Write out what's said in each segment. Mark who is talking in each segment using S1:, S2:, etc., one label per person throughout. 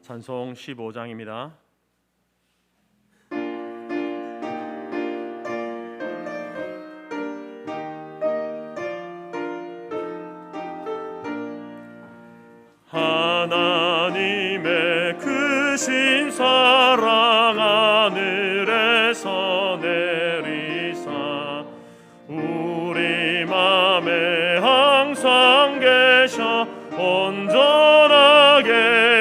S1: 찬송 15장입니다. 하나님의 크신 사랑 하늘에서 내리사 우리 맘에 항상 계셔 온전하게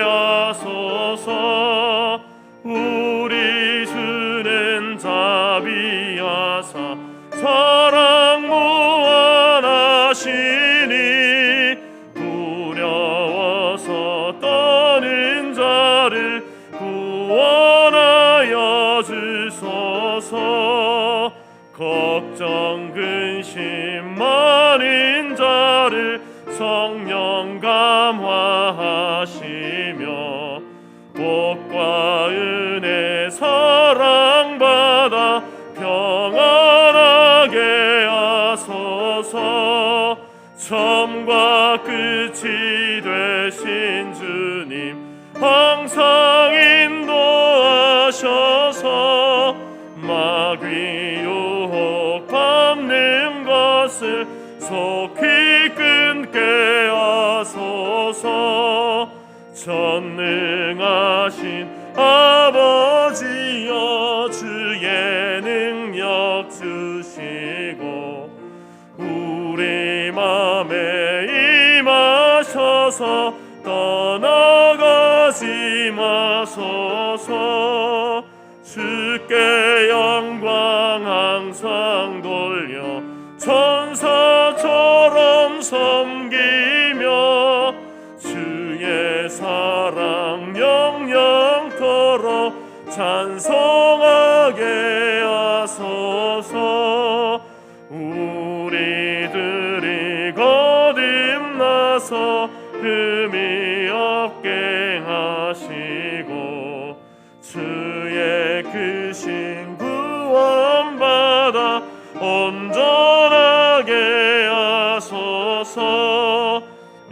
S1: 하소서. 우리 주는 자비하사 사랑 무한하시니 두려워서 떠는 자를 구원하여 주소서. 걱정 근심 많은 자를 성령 감화하시며 복과 은혜 사랑받아 평안하게 하소서. 처음과 끝이 되신 주님 항상 인도하셔서 마귀 유혹 받는 것을 속히 끊게 하소서. 전능하신 아버지여 주의 능력 주시고 우리 맘에 임하셔서 떠나가지 마소서. 주께 영광 항상 돌려 천사처럼 섬기며 주의 사랑 영영토록 찬송하게 하소서. 우리들이 거듭나서 흠이 없게 하시고 주의 크신 구원받아 온전하게 하소서.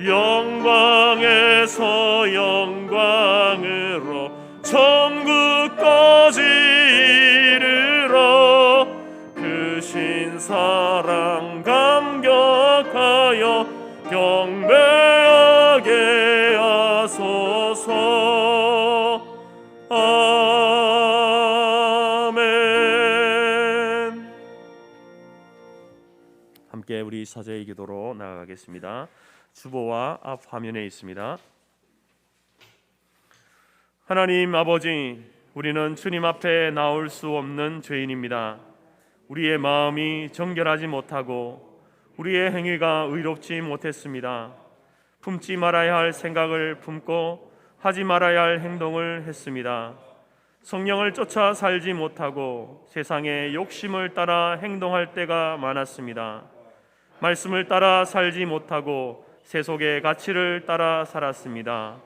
S1: 영광에서 영광으로 천국까지 이르러 크신 사랑 감격하여 경배하게 하소서. 아멘. 함께 우리 사제의 기도로 나아가겠습니다. 주보와 앞 화면에 있습니다. 하나님 아버지, 우리는 주님 앞에 나올 수 없는 죄인입니다. 우리의 마음이 정결하지 못하고 우리의 행위가 의롭지 못했습니다. 품지 말아야 할 생각을 품고 하지 말아야 할 행동을 했습니다. 성령을 쫓아 살지 못하고 세상의 욕심을 따라 행동할 때가 많았습니다. 말씀을 따라 살지 못하고 세속의 가치를 따라 살았습니다.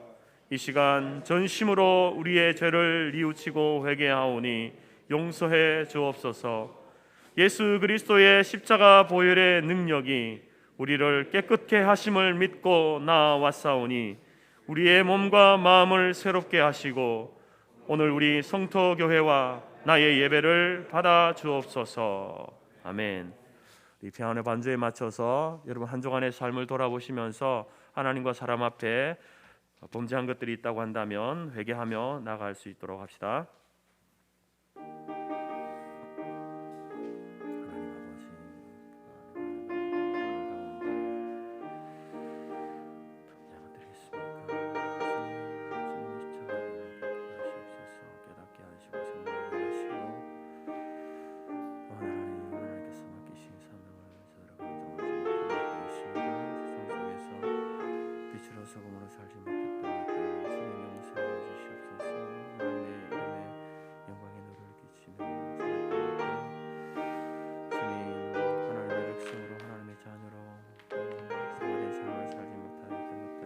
S1: 이 시간 전심으로 우리의 죄를 뉘우치고 회개하오니 용서해 주옵소서. 예수 그리스도의 십자가 보혈의 능력이 우리를 깨끗게 하심을 믿고 나아왔사오니 우리의 몸과 마음을 새롭게 하시고 오늘 우리 성토교회와 나의 예배를 받아 주옵소서. 아멘. 이 평안의 반주에 맞춰서 여러분 한 주간의 삶을 돌아보시면서 하나님과 사람 앞에 범죄한 것들이 있다고 한다면 회개하며 나아갈 수 있도록 합시다. 소금으로 살지 못했다. 주님 용서해 주시옵소서. 하나님의 이름에 영광의 노를 끼치며 주님, 하나님의 백성으로 하나님의 자녀로 생활의 삶을 살지 못하였던 것들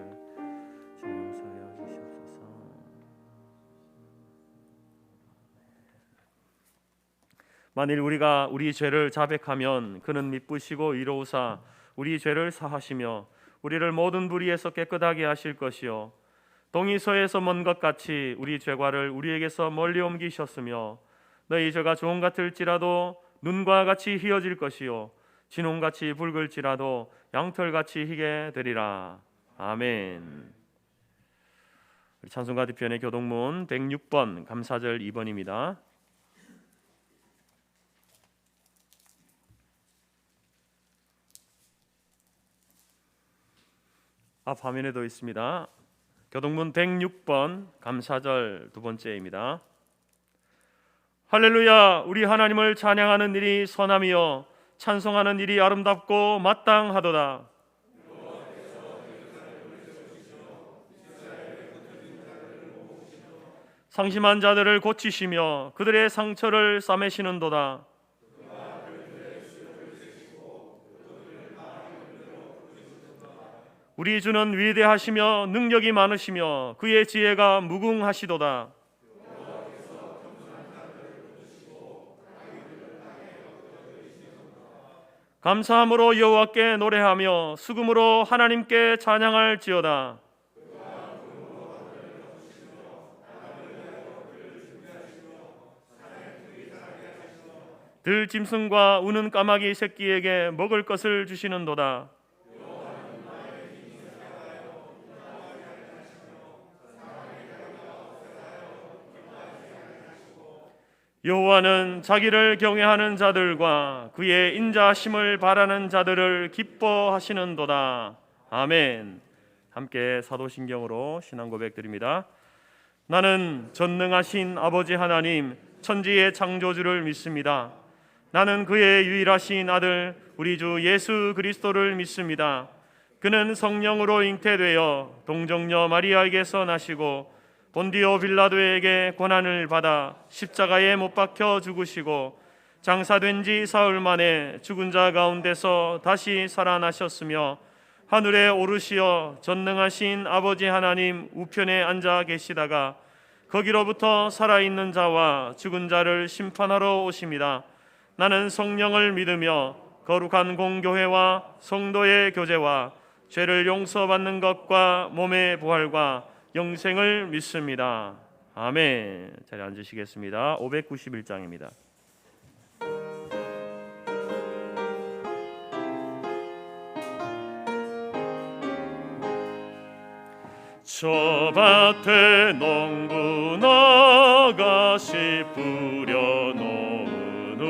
S1: 주님 용서해 주시옵소서. 만일 우리가 우리 죄를 자백하면 그는 미쁘시고 의로우사 우리 죄를 사하시며 우리를 모든 불의에서 깨끗하게 하실 것이요 동이 서에서 먼 것 같이 우리 죄과를 우리에게서 멀리 옮기셨으며 너희 죄가 종 같을지라도 눈과 같이 희어질 것이요 진홍같이 붉을지라도 양털같이 희게 되리라. 아멘. 찬송가 뒤편의 교동문 106번 감사절 2번입니다. 앞 화면에도 있습니다. 교동문 106번 감사절 두 번째입니다. 할렐루야. 우리 하나님을 찬양하는 일이 선함이요 찬송하는 일이 아름답고 마땅하도다. 상심한 자들을 고치시며 그들의 상처를 싸매시는도다. 우리 주는 위대하시며 능력이 많으시며 그의 지혜가 무궁하시도다. 감사함으로 여호와께 노래하며 수금으로 하나님께 찬양할지어다. 들짐승과 우는 까마귀 새끼에게 먹을 것을 주시는도다. 여호와는 자기를 경외하는 자들과 그의 인자하심을 바라는 자들을 기뻐하시는도다. 아멘. 함께 사도신경으로 신앙 고백드립니다. 나는 전능하신 아버지 하나님 천지의 창조주를 믿습니다. 나는 그의 유일하신 아들 우리 주 예수 그리스도를 믿습니다. 그는 성령으로 잉태되어 동정녀 마리아에게서 나시고 본디오 빌라도에게 고난을 받아 십자가에 못 박혀 죽으시고 장사된 지 사흘 만에 죽은 자 가운데서 다시 살아나셨으며 하늘에 오르시어 전능하신 아버지 하나님 우편에 앉아 계시다가 거기로부터 살아있는 자와 죽은 자를 심판하러 오십니다. 나는 성령을 믿으며 거룩한 공교회와 성도의 교제와 죄를 용서받는 것과 몸의 부활과 영생을 믿습니다. 아멘. 자리에 앉으시겠습니다. 591장입니다. 저 밭에 농부 아가씨 뿌려놓은 후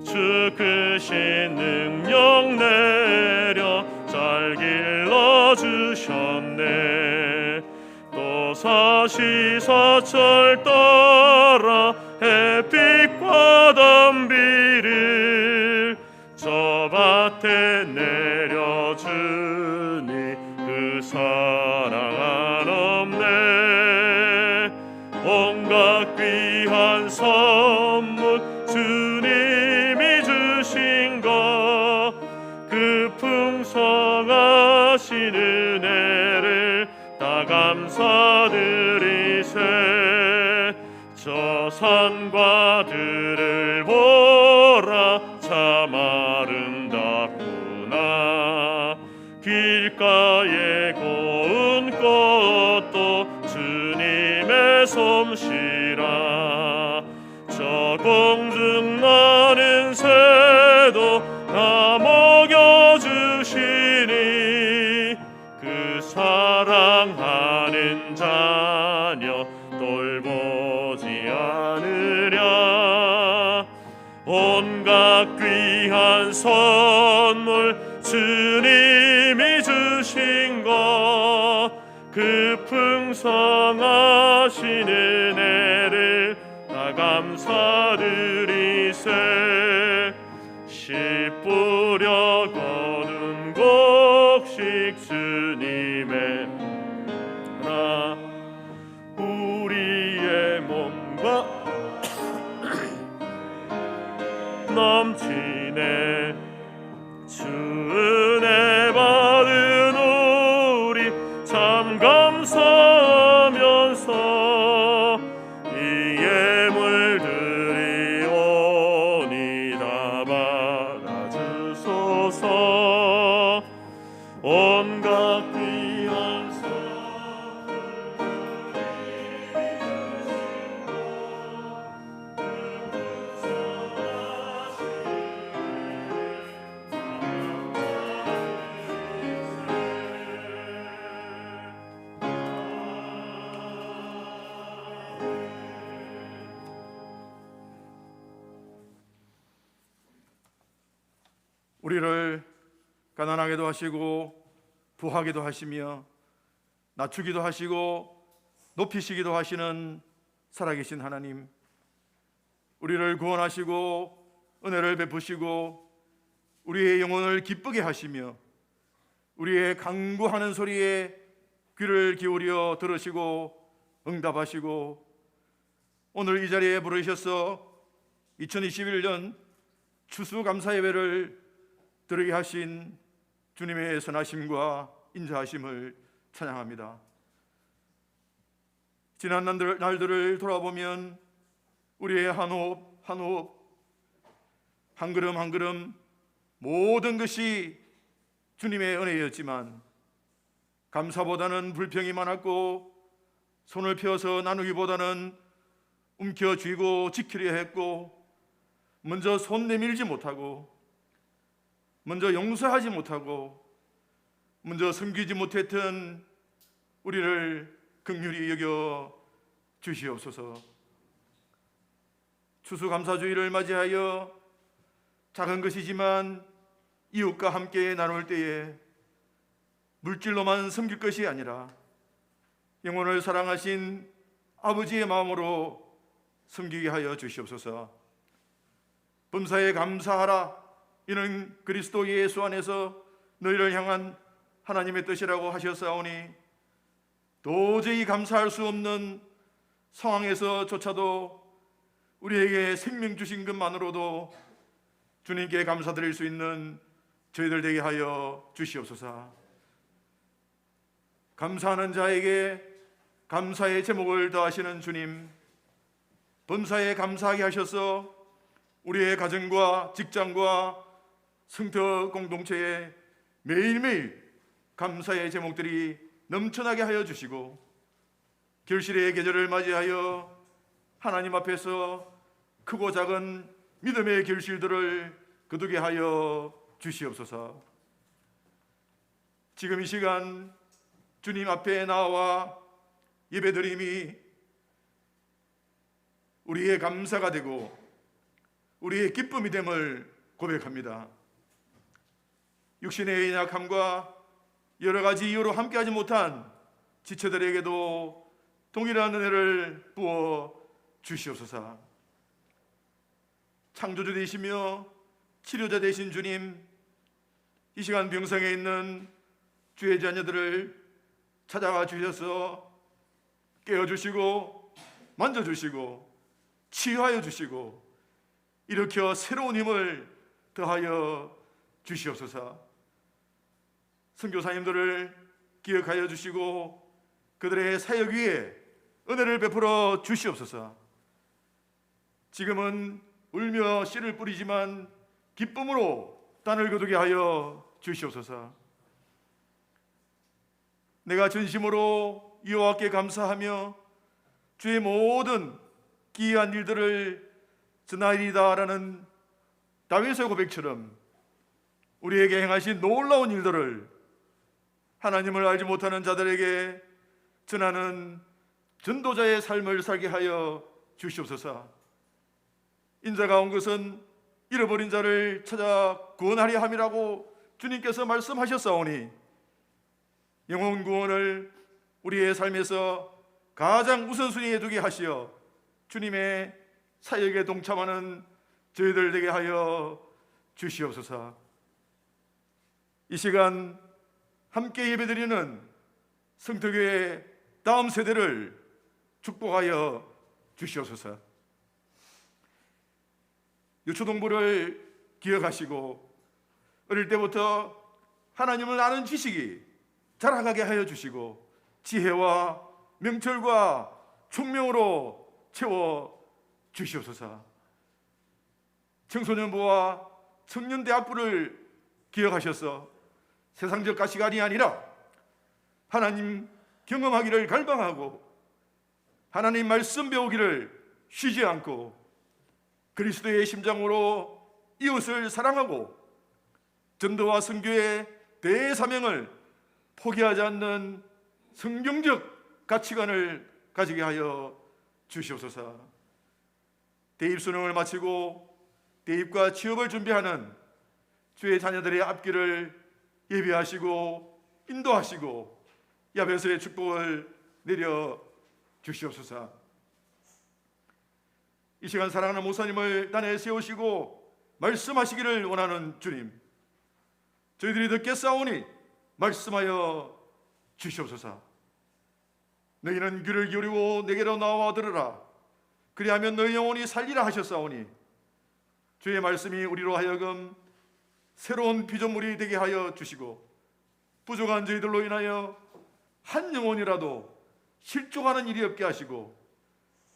S1: 주 크신 능력 내려 잘 길러주셨네. 또 사시사철 따라 햇빛과 단비를 저 밭에 내려주니 그 사랑 한없네. 온갖 귀한 선물 주님이 주신 것 그 풍성하신 은혜를 다 감사드리세. 저 산과 들을 보라 참 아름답구나. 길가에 고운 꽃도 주님의 솜씨라. 저 공중 나는 새도 다 먹여주시니 그 사랑하는 자녀 돌보지 않으랴. 온갖 귀한 선물 주님이 주신 것 그 풍성하신 은혜를 다 감사드리세. 씨 뿌려 거둔 곡식 주님의 나 우리의 몸과 넘치네. 주 은혜 받은 우리 참 감사하면서 이 예물들이 오니 다 받아주소서. 온갖 귀한 선물
S2: 우리를 가난하게도 하시고 부하게도 하시며 낮추기도 하시고 높이시기도 하시는 살아계신 하나님, 우리를 구원하시고 은혜를 베푸시고 우리의 영혼을 기쁘게 하시며 우리의 간구하는 소리에 귀를 기울여 들으시고 응답하시고 오늘 이 자리에 부르셔서 2021년 추수감사예배를 드리게 하신 주님의 선하심과 인자하심을 찬양합니다. 지난 날들을 돌아보면 우리의 한 호흡 한 호흡, 한 걸음 한 걸음 모든 것이 주님의 은혜였지만 감사보다는 불평이 많았고 손을 펴서 나누기보다는 움켜쥐고 지키려 했고 먼저 손 내밀지 못하고 먼저 용서하지 못하고 먼저 섬기지 못했던 우리를 긍휼히 여겨 주시옵소서. 추수감사주의를 맞이하여 작은 것이지만 이웃과 함께 나눌 때에 물질로만 섬길 것이 아니라 영혼을 사랑하신 아버지의 마음으로 섬기게 하여 주시옵소서. 범사에 감사하라, 이는 그리스도 예수 안에서 너희를 향한 하나님의 뜻이라고 하셨사오니 도저히 감사할 수 없는 상황에서조차도 우리에게 생명 주신 것만으로도 주님께 감사드릴 수 있는 저희들 되게 하여 주시옵소서. 감사하는 자에게 감사의 제목을 더하시는 주님, 범사에 감사하게 하셔서 우리의 가정과 직장과 성터 공동체에 매일매일 감사의 제목들이 넘쳐나게 하여 주시고 결실의 계절을 맞이하여 하나님 앞에서 크고 작은 믿음의 결실들을 거두게 하여 주시옵소서. 지금 이 시간 주님 앞에 나와 예배드림이 우리의 감사가 되고 우리의 기쁨이 됨을 고백합니다. 육신의 연약함과 여러 가지 이유로 함께하지 못한 지체들에게도 동일한 은혜를 부어 주시옵소서. 창조주 되시며 치료자 되신 주님, 이 시간 병상에 있는 주의 자녀들을 찾아와 주셔서 깨워주시고 만져주시고 치유하여 주시고 일으켜 새로운 힘을 더하여 주시옵소서. 선교사님들을 기억하여 주시고 그들의 사역 위에 은혜를 베풀어 주시옵소서. 지금은 울며 씨를 뿌리지만 기쁨으로 단을 거두게 하여 주시옵소서. 내가 전심으로 여호와께 감사하며 주의 모든 기이한 일들을 전하리이다라는 다윗의 고백처럼 우리에게 행하신 놀라운 일들을 하나님을 알지 못하는 자들에게 전하는 전도자의 삶을 살게 하여 주시옵소서. 인자가 온 것은 잃어버린 자를 찾아 구원하려 함이라고 주님께서 말씀하셨사오니 영혼 구원을 우리의 삶에서 가장 우선순위에 두게 하시어 주님의 사역에 동참하는 저희들 되게 하여 주시옵소서. 이 시간 함께 예배드리는 성도교회 다음 세대를 축복하여 주시옵소서. 유초동부를 기억하시고 어릴 때부터 하나님을 아는 지식이 자라가게 하여 주시고 지혜와 명철과 총명으로 채워 주시옵소서. 청소년부와 청년대학부를 기억하셔서 세상적 가치관이 아니라 하나님 경험하기를 갈망하고 하나님 말씀 배우기를 쉬지 않고 그리스도의 심장으로 이웃을 사랑하고 전도와 선교의 대사명을 포기하지 않는 성경적 가치관을 가지게 하여 주시옵소서. 대입 수능을 마치고 대입과 취업을 준비하는 주의 자녀들의 앞길을 예비하시고 인도하시고 야베스의 축복을 내려 주시옵소서. 이 시간 사랑하는 목사님을 단에 세우시고 말씀하시기를 원하는 주님, 저희들이 듣겠사오니 말씀하여 주시옵소서. 너희는 귀를 기울이고 내게로 나와 들으라. 그리하면 너희 영혼이 살리라 하셨사오니 주의 말씀이 우리로 하여금 새로운 피조물이 되게 하여 주시고 부족한 저희들로 인하여 한 영혼이라도 실족하는 일이 없게 하시고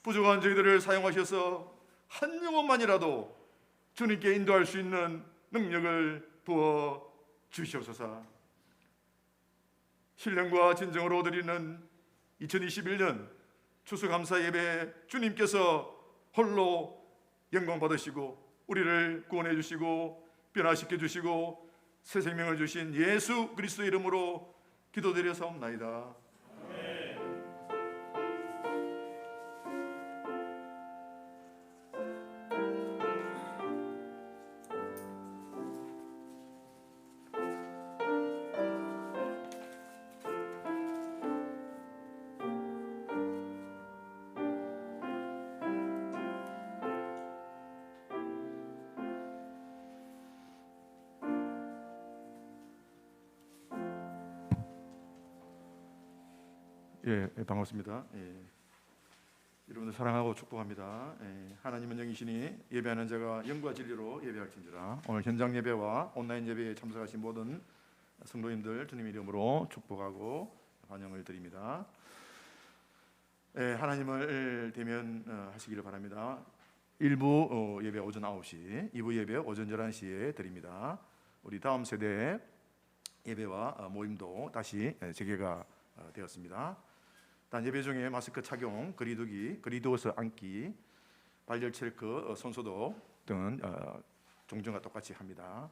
S2: 부족한 저희들을 사용하셔서 한 영혼만이라도 주님께 인도할 수 있는 능력을 부어 주시옵소서. 신령과 진정으로 드리는 2021년 추수감사 예배 주님께서 홀로 영광 받으시고 우리를 구원해 주시고 변화시켜 주시고 새 생명을 주신 예수 그리스도의 이름으로 기도드려사옵나이다. 반갑습니다. 여러분들 사랑하고 축복합니다. 하나님은 영이시니 예배하는 자가 영과 진리로 예배할진지라. 오늘 현장 예배와 온라인 예배에 참석하신 모든 성도님들 주님 이름으로 축복하고 환영을 드립니다. 하나님을 대면하시기를 바랍니다. 1부 예배 오전 9시, 2부 예배 오전 11시에 드립니다. 우리 다음 세대 예배와 모임도 다시 재개가 되었습니다. 단 예배 중에 마스크 착용, 거리두기, 거리두어서 앉기, 발열 체크, 손소독 등은 종전과 똑같이 합니다.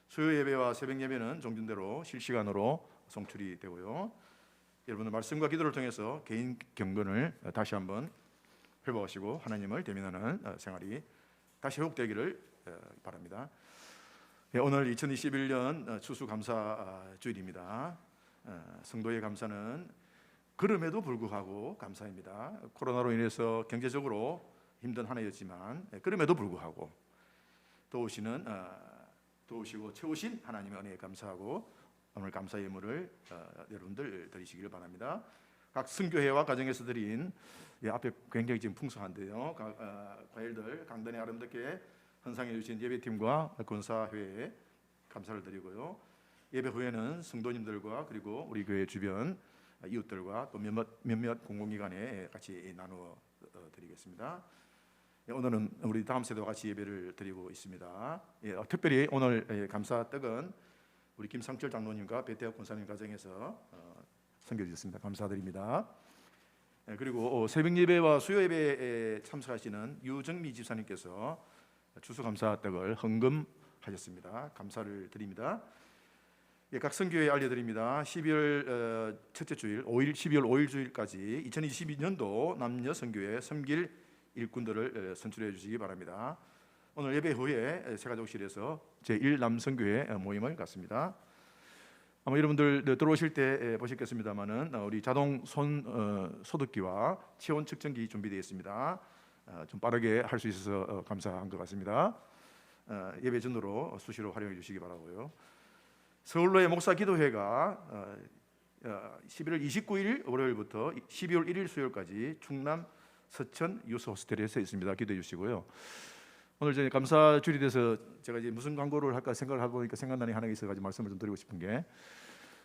S2: 수요 예배와 새벽 예배는 종전대로 실시간으로 송출이 되고요. 여러분들 말씀과 기도를 통해서 개인 경건을 다시 한번 회복하시고 하나님을 대면하는 생활이 다시 회복되기를 바랍니다. 오늘 2021년 추수감사 주일입니다. 성도의 감사는 그럼에도 불구하고 감사입니다. 코로나로 인해서 경제적으로 힘든 한 해였지만 그럼에도 불구하고 도우시고 채우신 하나님의 은혜에 감사하고 오늘 감사 예물을 여러분들 드리시기를 바랍니다. 각 선교회와 가정에서 드린 앞에 굉장히 지금 풍성한데요. 과일들 강단에 아름답게 헌상해 주신 예배팀과 권사회에 감사를 드리고요. 예배 후에는 성도님들과 그리고 우리 교회 주변 이웃들과 또 몇몇 공공기관에 같이 나누어 드리겠습니다. 오늘은 우리 다음 세대와 같이 예배를 드리고 있습니다. 특별히 오늘 감사 떡은 우리 김상철 장로님과 배태혁 권사님 가정에서 섬겨주셨습니다. 감사드립니다. 그리고 새벽 예배와 수요 예배에 참석하시는 유정미 집사님께서 추수감사 떡을 헌금하셨습니다. 감사를 드립니다. 각 선교회에 알려드립니다. 12월 첫째 주일, 12월 5일 주일까지 2022년도 남녀 선교회 섬길 일꾼들을 선출해 주시기 바랍니다. 오늘 예배 후에 세가족실에서 제1남선교회 모임을 갖습니다. 아마 여러분들 들어오실 때 보셨겠습니다만은 우리 자동 소득기와 체온 측정기 준비되어 있습니다. 좀 빠르게 할 수 있어서 감사한 것 같습니다. 예배 전으로 수시로 활용해 주시기 바라고요. 서울로의 목사 기도회가 11월 29일 월요일부터 12월 1일 수요일까지 충남 서천 유스 호스텔에서 있습니다. 기도해 주시고요. 오늘 저희 감사 주일이 돼서 제가 이제 무슨 광고를 할까 생각을 하고 보니까 생각나는 하나가 있어가지고 말씀을 좀 드리고 싶은 게,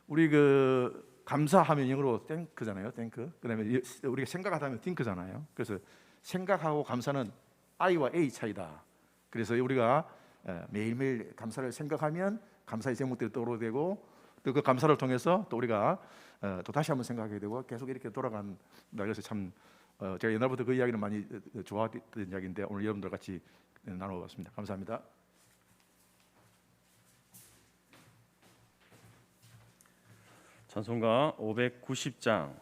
S2: 우리 그 감사하면 영어로 땡크잖아요. 땡크. 그다음에 우리가 생각하다면 띵크잖아요. 그래서 생각하고 감사는 I와 A 차이다. 그래서 우리가 매일매일 감사를 생각하면 감사의 제목들이 떠오르게 되고, 또 그 감사를 통해서 또 우리가 또 다시 한번 생각하게 되고 계속 이렇게 돌아간다. 그래서 참 제가 옛날부터 그 이야기를 많이 좋아했던 이야기인데 오늘 여러분들 같이 나눠봤습니다. 감사합니다.
S3: 찬송가 590장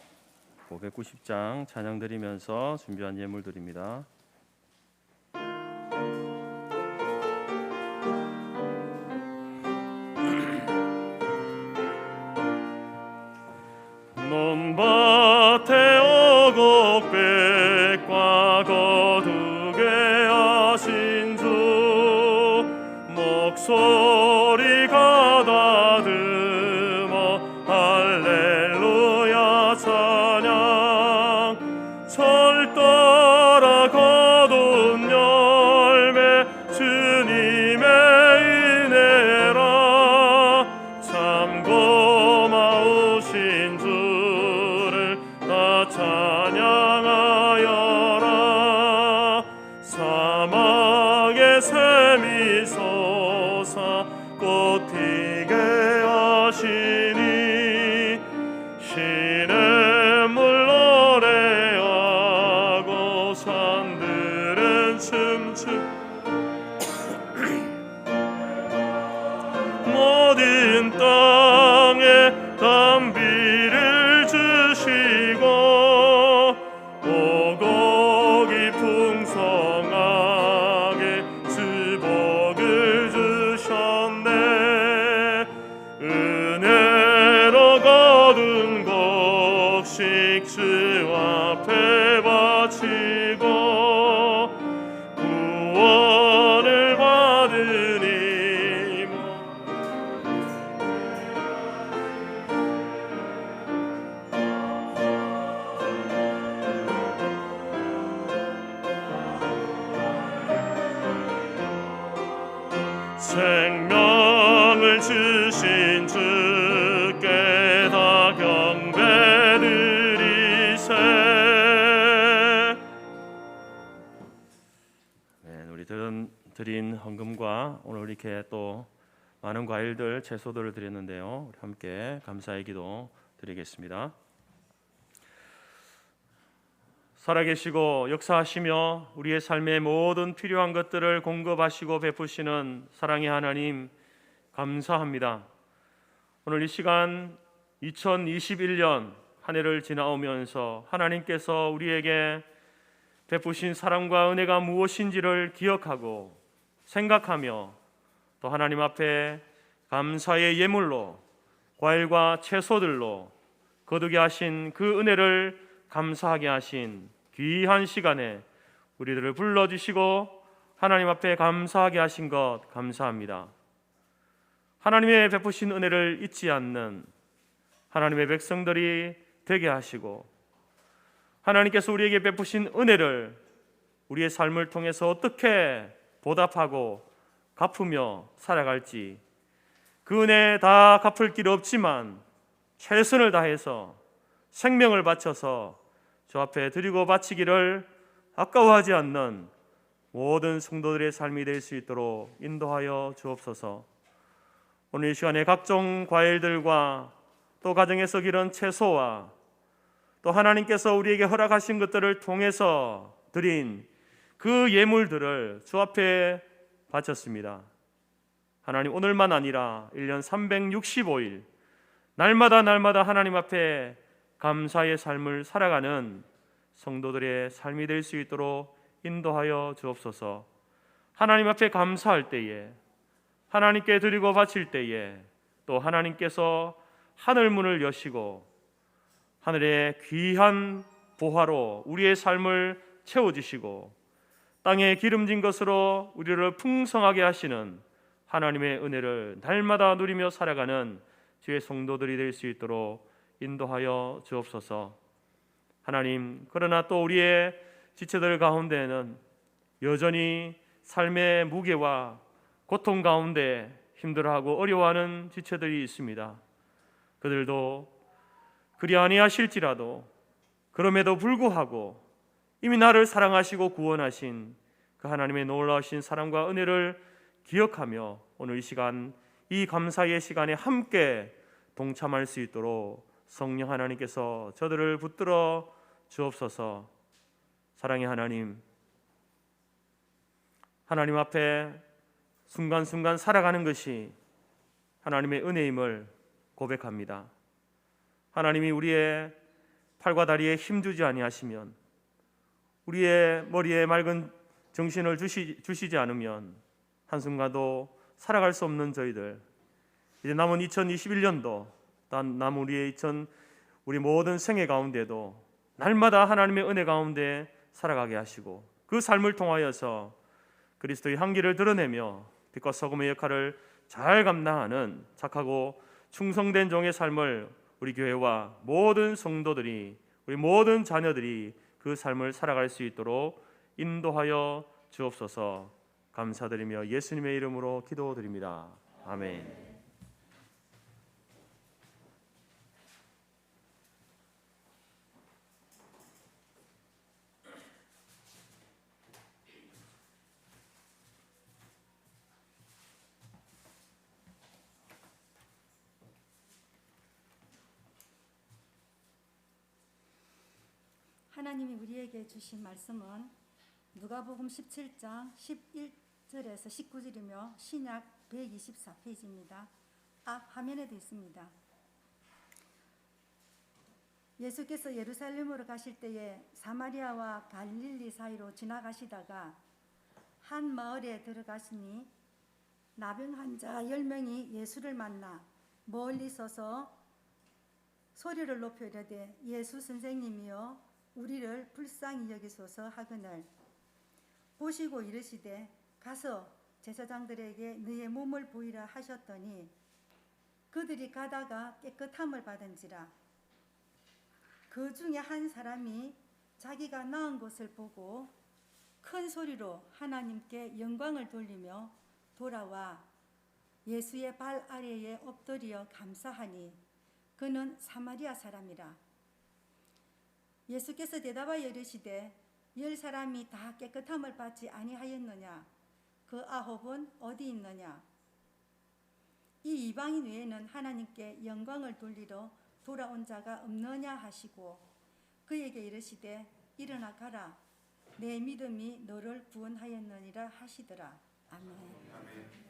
S3: 찬양 드리면서 준비한 예물 드립니다.
S1: 찬양 철 따라 거둔 열매 주님의 은혜라 참 고마우신 주를 다 찬양하여라 사막의 샘이 솟아 꽃 피게 하시니 시냇물 노래하고 산들은 춤추 모든 땅에 담비를 주시고 오곡이 풍성하게 수복을 주셨네 은혜로 거둔 곡식 주 앞에 바치고 구원을 받으니 생명을 주신 주께 다 경배드리세.
S3: 네, 우리 드린 헌금과 오늘 이렇게 또 많은 과일들, 채소들을 드렸는데요. 우리 함께 감사의 기도 드리겠습니다. 살아계시고 역사하시며 우리의 삶의 모든 필요한 것들을 공급하시고 베푸시는 사랑의 하나님 감사합니다. 오늘 이 시간 2021년 한 해를 지나오면서 하나님께서 우리에게 베푸신 사랑과 은혜가 무엇인지를 기억하고 생각하며 또 하나님 앞에 감사의 예물로 과일과 채소들로 거두게 하신 그 은혜를 감사하게 하신 귀한 시간에 우리들을 불러주시고 하나님 앞에 감사하게 하신 것 감사합니다. 하나님의 베푸신 은혜를 잊지 않는 하나님의 백성들이 되게 하시고 하나님께서 우리에게 베푸신 은혜를 우리의 삶을 통해서 어떻게 보답하고 갚으며 살아갈지 그 은혜 다 갚을 길 없지만 최선을 다해서 생명을 바쳐서 주 앞에 드리고 바치기를 아까워하지 않는 모든 성도들의 삶이 될 수 있도록 인도하여 주옵소서. 오늘 이 시간에 각종 과일들과 또 가정에서 기른 채소와 또 하나님께서 우리에게 허락하신 것들을 통해서 드린 그 예물들을 주 앞에 바쳤습니다. 하나님 오늘만 아니라 1년 365일 날마다 하나님 앞에 감사의 삶을 살아가는 성도들의 삶이 될 수 있도록 인도하여 주옵소서. 하나님 앞에 감사할 때에 하나님께 드리고 바칠 때에 또 하나님께서 하늘 문을 여시고 하늘의 귀한 보화로 우리의 삶을 채워주시고 땅에 기름진 것으로 우리를 풍성하게 하시는 하나님의 은혜를 날마다 누리며 살아가는 주의 성도들이 될 수 있도록 인도하여 주옵소서. 하나님, 그러나 또 우리의 지체들 가운데에는 여전히 삶의 무게와 고통 가운데 힘들어하고 어려워하는 지체들이 있습니다. 그들도 그리 아니하실지라도 그럼에도 불구하고 이미 나를 사랑하시고 구원하신 그 하나님의 놀라우신 사랑과 은혜를 기억하며 오늘 이 시간 이 감사의 시간에 함께 동참할 수 있도록 성령 하나님께서 저들을 붙들어 주옵소서. 사랑의 하나님, 하나님 앞에 순간순간 살아가는 것이 하나님의 은혜임을 고백합니다. 하나님이 우리의 팔과 다리에 힘주지 아니하시면, 우리의 머리에 맑은 정신을 주시지 않으면 한순간도 살아갈 수 없는 저희들, 이제 남은 2021년도 남은 우리 모든 생애 가운데도 날마다 하나님의 은혜 가운데 살아가게 하시고 그 삶을 통하여서 그리스도의 향기를 드러내며 빛과 소금의 역할을 잘 감당하는 착하고 충성된 종의 삶을 우리 교회와 모든 성도들이
S1: 우리 모든 자녀들이 그 삶을 살아갈 수 있도록 인도하여 주옵소서. 감사드리며 예수님의 이름으로 기도드립니다. 아멘.
S4: 하나님이 우리에게 주신 말씀은 누가복음 17장 11절에서 19절이며 신약 124페이지입니다. 화면에도 있습니다. 예수께서 예루살렘으로 가실 때에 사마리아와 갈릴리 사이로 지나가시다가 한 마을에 들어가시니 나병 환자 10명이 예수를 만나 멀리 서서 소리를 높여 이르되 예수 선생님이여 우리를 불쌍히 여기소서 하거늘 보시고 이르시되 가서 제사장들에게 너의 몸을 보이라 하셨더니 그들이 가다가 깨끗함을 받은지라. 그 중에 한 사람이 자기가 나은 것을 보고 큰 소리로 하나님께 영광을 돌리며 돌아와 예수의 발 아래에 엎드려 감사하니 그는 사마리아 사람이라. 예수께서 대답하여 이르시되 10사람이 다 깨끗함을 받지 아니하였느냐? 그 9은 어디 있느냐? 이 이방인 외에는 하나님께 영광을 돌리러 돌아온 자가 없느냐 하시고 그에게 이르시되 일어나 가라 내 믿음이 너를 구원하였느니라 하시더라. 아멘.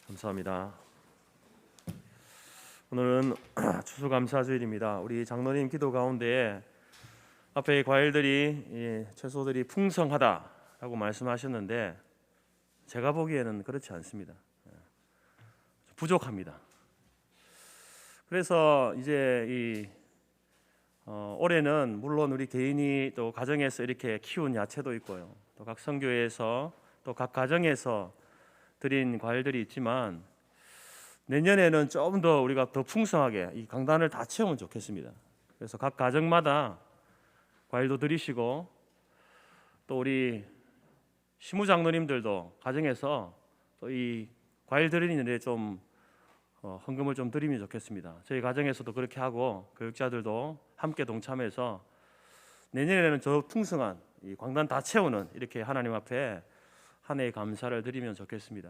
S3: 감사합니다. 오늘은 추수감사주일입니다. 우리 장로님 기도 가운데 앞에 과일들이 채소들이 풍성하다라고 말씀하셨는데 제가 보기에는 그렇지 않습니다. 부족합니다. 그래서 이제 올해는 물론 우리 개인이 또 가정에서 이렇게 키운 야채도 있고요. 또 각 선교회에서 또 각 가정에서 드린 과일들이 있지만 내년에는 좀 더 우리가 더 풍성하게 이 강단을 다 채우면 좋겠습니다. 그래서 각 가정마다 과일도 드리시고 또 우리 시무장로님들도 가정에서 또 이 과일 드리는 일에 좀 헌금을 좀 드리면 좋겠습니다. 저희 가정에서도 그렇게 하고 교육자들도 함께 동참해서 내년에는 더 풍성한 이 광단 다 채우는 이렇게 하나님 앞에 한 해의 감사를 드리면 좋겠습니다.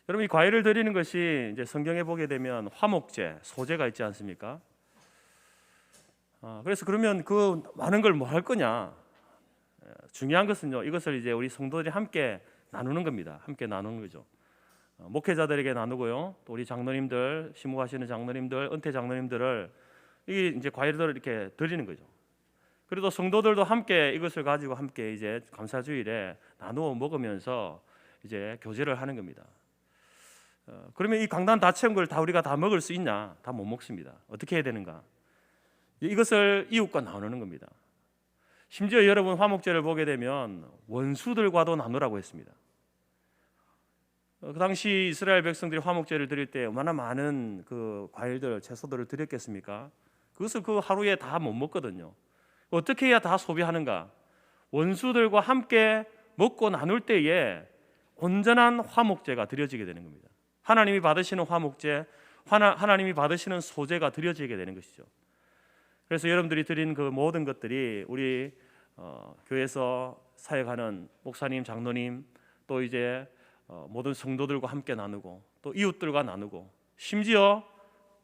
S3: 여러분 이 과일을 드리는 것이 이제 성경에 보게 되면 화목제, 소제가 있지 않습니까? 그래서 그러면 그 많은 걸 뭐 할 거냐? 중요한 것은요. 이것을 이제 우리 성도들이 함께 나누는 겁니다. 함께 나누는 거죠. 목회자들에게 나누고요. 또 우리 장로님들, 시무하시는 장로님들, 은퇴 장로님들을 이 이제 과일들을 이렇게 드리는 거죠. 그래도 성도들도 함께 이것을 가지고 함께 이제 감사주일에 나누어 먹으면서 이제 교제를 하는 겁니다. 그러면 이 강단 다 채운 걸 다 우리가 다 먹을 수 있냐? 다 못 먹습니다. 어떻게 해야 되는가? 이것을 이웃과 나누는 겁니다. 심지어 여러분 화목제를 보게 되면 원수들과도 나누라고 했습니다. 그 당시 이스라엘 백성들이 화목제를 드릴 때 얼마나 많은 그 과일들, 채소들을 드렸겠습니까? 그것을 그 하루에 다 못 먹거든요. 어떻게 해야 다 소비하는가? 원수들과 함께 먹고 나눌 때에 온전한 화목제가 드려지게 되는 겁니다. 하나님이 받으시는 화목제, 하나님이 받으시는 소제가 드려지게 되는 것이죠. 그래서 여러분들이 드린 그 모든 것들이 우리 교회에서 사역하는 목사님, 장로님, 또 이제 모든 성도들과 함께 나누고 또 이웃들과 나누고 심지어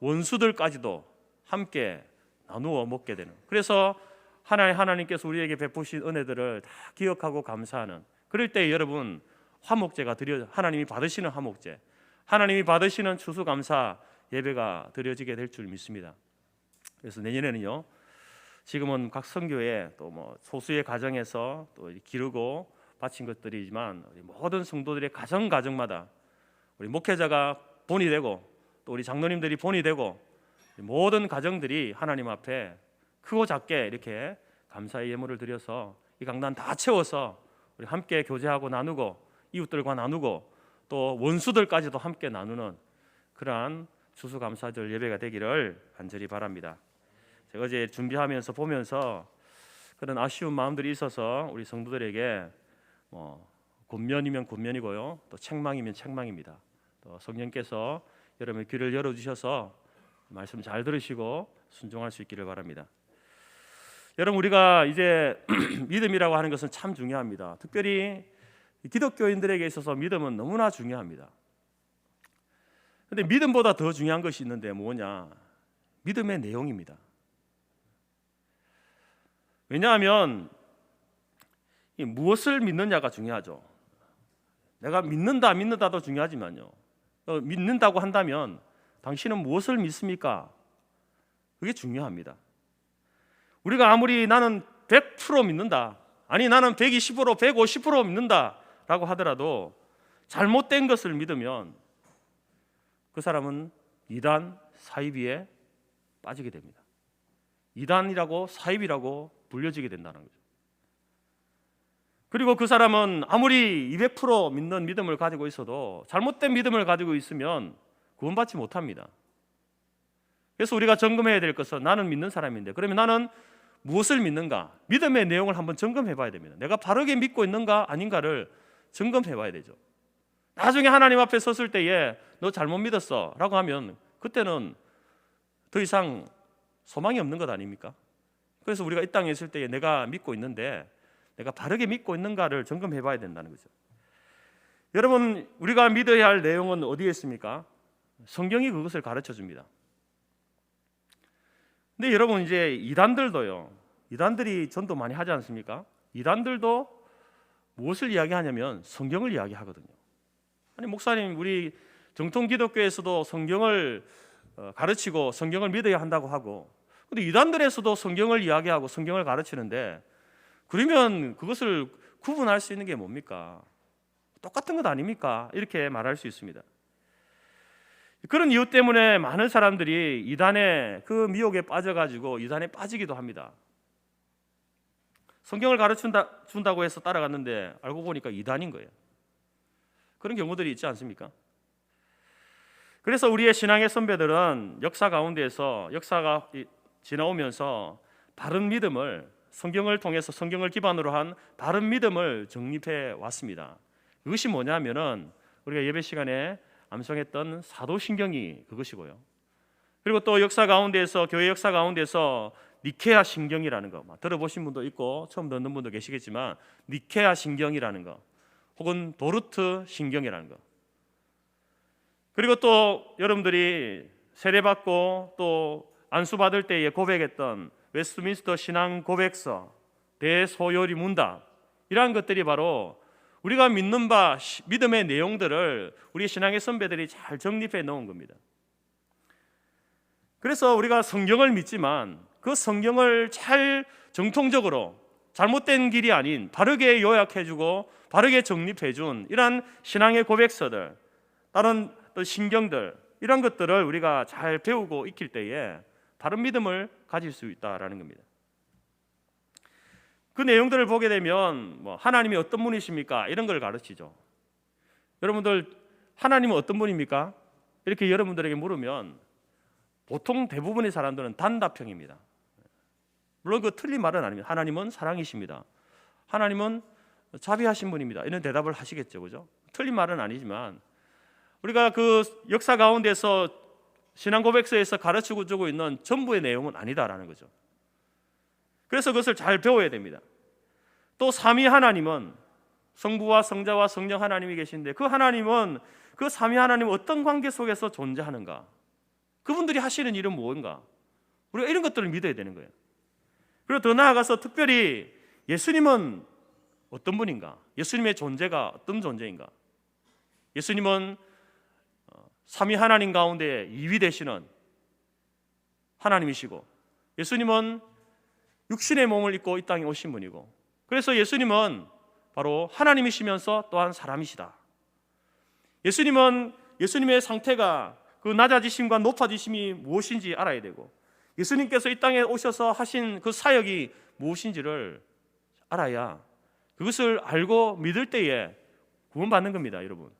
S3: 원수들까지도 함께 나누어 먹게 되는, 그래서 하나님께서 우리에게 베푸신 은혜들을 다 기억하고 감사하는, 그럴 때 여러분 화목제가 하나님이 받으시는 화목제, 하나님이 받으시는 추수감사 예배가 드려지게 될 줄 믿습니다. 그래서 내년에는요, 지금은 각 선교회 또 뭐 소수의 가정에서 또 기르고 바친 것들이지만 우리 모든 성도들의 가정마다 우리 목회자가 본이 되고 또 우리 장로님들이 본이 되고 모든 가정들이 하나님 앞에 크고 작게 이렇게 감사의 예물을 드려서 이 강단 다 채워서 우리 함께 교제하고 나누고 이웃들과 나누고 또 원수들까지도 함께 나누는 그러한 추수감사절 예배가 되기를 간절히 바랍니다. 제가 어제 준비하면서 보면서 그런 아쉬운 마음들이 있어서 우리 성도들에게 권면이면 권면이고요, 또 책망이면 책망입니다. 또 성령께서 여러분의 귀를 열어주셔서 말씀 잘 들으시고 순종할 수 있기를 바랍니다. 여러분 우리가 이제 믿음이라고 하는 것은 참 중요합니다. 특별히 기독교인들에게 있어서 믿음은 너무나 중요합니다. 그런데 믿음보다 더 중요한 것이 있는데 뭐냐? 믿음의 내용입니다. 왜냐하면 무엇을 믿느냐가 중요하죠. 내가 믿는다 안 믿는다도 중요하지만요, 믿는다고 한다면 당신은 무엇을 믿습니까? 그게 중요합니다. 우리가 아무리 나는 100% 믿는다, 아니 나는 120%, 150% 믿는다 라고 하더라도 잘못된 것을 믿으면 그 사람은 이단, 사이비에 빠지게 됩니다. 이단이라고 사이비라고 불려지게 된다는 거죠. 그리고 그 사람은 아무리 200% 믿는 믿음을 가지고 있어도 잘못된 믿음을 가지고 있으면 구원받지 못합니다. 그래서 우리가 점검해야 될 것은 나는 믿는 사람인데 그러면 나는 무엇을 믿는가? 믿음의 내용을 한번 점검해 봐야 됩니다. 내가 바르게 믿고 있는가 아닌가를 점검해 봐야 되죠. 나중에 하나님 앞에 섰을 때에 너 잘못 믿었어 라고 하면 그때는 더 이상 소망이 없는 것 아닙니까? 그래서 우리가 이 땅에 있을 때에 내가 믿고 있는데 내가 바르게 믿고 있는가를 점검해 봐야 된다는 거죠. 여러분 우리가 믿어야 할 내용은 어디에 있습니까? 성경이 그것을 가르쳐 줍니다. 근데 여러분 이제 이단들도요, 이단들이 전도 많이 하지 않습니까? 이단들도 무엇을 이야기하냐면 성경을 이야기하거든요. 아니 목사님 우리 정통 기독교에서도 성경을 가르치고 성경을 믿어야 한다고 하고, 근데 이단들에서도 성경을 이야기하고 성경을 가르치는데, 그러면 그것을 구분할 수 있는 게 뭡니까? 똑같은 것 아닙니까? 이렇게 말할 수 있습니다. 그런 이유 때문에 많은 사람들이 이단의 그 미혹에 빠져가지고 이단에 빠지기도 합니다. 성경을 가르친다고 해서 따라갔는데 알고 보니까 이단인 거예요. 그런 경우들이 있지 않습니까? 그래서 우리의 신앙의 선배들은 역사 가운데에서 역사가 지나오면서 바른 믿음을, 성경을 통해서 성경을 기반으로 한 바른 믿음을 정립해 왔습니다. 그것이 뭐냐면은 우리가 예배 시간에 암송했던 사도신경이 그것이고요. 그리고 또 역사 가운데에서, 교회 역사 가운데서 니케아 신경이라는 거 들어보신 분도 있고 처음 듣는 분도 계시겠지만, 니케아 신경이라는 거, 혹은 도르트 신경이라는 거, 그리고 또 여러분들이 세례받고 또 안수받을 때에 고백했던 웨스트민스터 신앙 고백서, 대소요리 문답, 이러한 것들이 바로 우리가 믿는 바 믿음의 내용들을 우리 신앙의 선배들이 잘 정립해 놓은 겁니다. 그래서 우리가 성경을 믿지만 그 성경을 잘 정통적으로 잘못된 길이 아닌 바르게 요약해주고 바르게 정립해준 이러한 신앙의 고백서들, 다른 또 신경들, 이런 것들을 우리가 잘 배우고 익힐 때에 바른 믿음을 가질 수 있다라는 겁니다. 그 내용들을 보게 되면 하나님이 어떤 분이십니까? 이런 걸 가르치죠. 여러분들, 하나님은 어떤 분입니까? 이렇게 여러분들에게 물으면 보통 대부분의 사람들은 단답형입니다. 물론 그 틀린 말은 아닙니다. 하나님은 사랑이십니다. 하나님은 자비하신 분입니다. 이런 대답을 하시겠죠, 그죠? 틀린 말은 아니지만 우리가 그 역사 가운데서 신앙 고백서에서 가르치고 주고 있는 전부의 내용은 아니다라는 거죠. 그래서 그것을 잘 배워야 됩니다. 또 삼위 하나님은 성부와 성자와 성령 하나님이 계신데, 그 하나님은, 그 삼위 하나님은 어떤 관계 속에서 존재하는가? 그분들이 하시는 일은 무엇인가? 우리가 이런 것들을 믿어야 되는 거예요. 그리고 더 나아가서 특별히 예수님은 어떤 분인가? 예수님의 존재가 어떤 존재인가? 예수님은 삼위 하나님 가운데 2위 되시는 하나님이시고, 예수님은 육신의 몸을 입고 이 땅에 오신 분이고, 그래서 예수님은 바로 하나님이시면서 또한 사람이시다. 예수님은, 예수님의 상태가, 그 낮아지심과 높아지심이 무엇인지 알아야 되고, 예수님께서 이 땅에 오셔서 하신 그 사역이 무엇인지를 알아야, 그것을 알고 믿을 때에 구원받는 겁니다, 여러분.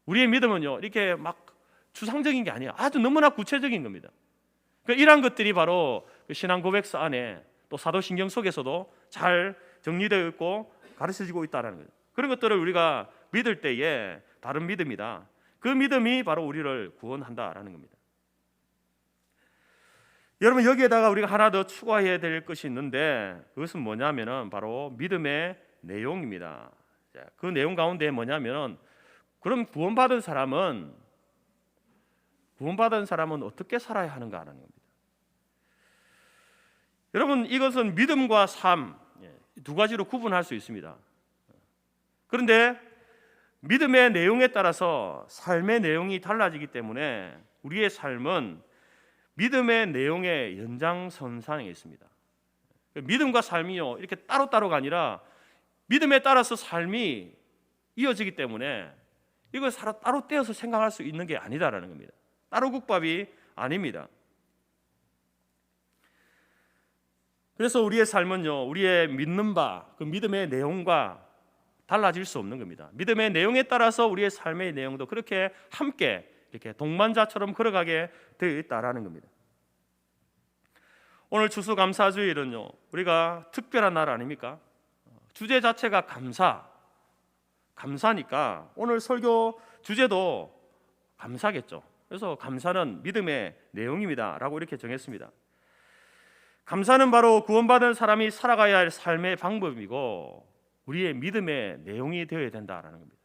S3: 우리의 믿음은요, 이렇게 막 추상적인 게 아니에요. 아주 너무나 구체적인 겁니다. 그러니까 이러한 것들이 바로 그 신앙 고백서 안에, 또 사도신경 속에서도 잘 정리되어 있고 가르쳐지고 있다는 거예요. 그런 것들을 우리가 믿을 때에 바른 믿음이다. 그 믿음이 바로 우리를 구원한다라는 겁니다. 여러분, 여기에다가 우리가 하나 더 추가해야 될 것이 있는데, 그것은 뭐냐면은 바로 믿음의 내용입니다. 그 내용 가운데 뭐냐면은, 그럼 구원받은 사람은 어떻게 살아야 하는가 하는 겁니다. 여러분, 이것은 믿음과 삶 두 가지로 구분할 수 있습니다. 그런데 믿음의 내용에 따라서 삶의 내용이 달라지기 때문에 우리의 삶은 믿음의 내용의 연장선상에 있습니다. 믿음과 삶이요, 이렇게 따로따로가 아니라 믿음에 따라서 삶이 이어지기 때문에 이걸 따로 떼어서 생각할 수 있는 게 아니다라는 겁니다. 따로 국밥이 아닙니다. 그래서 우리의 삶은요, 우리의 믿는 바, 그 믿음의 내용과 달라질 수 없는 겁니다. 믿음의 내용에 따라서 우리의 삶의 내용도 그렇게 함께 이렇게 동반자처럼 걸어가게 되어 있다라는 겁니다. 오늘 추수감사주일은요, 우리가 특별한 날 아닙니까? 주제 자체가 감사니까 오늘 설교 주제도 감사겠죠. 그래서 감사는 믿음의 내용입니다 라고 이렇게 정했습니다. 감사는 바로 구원받은 사람이 살아가야 할 삶의 방법이고 우리의 믿음의 내용이 되어야 된다라는 겁니다.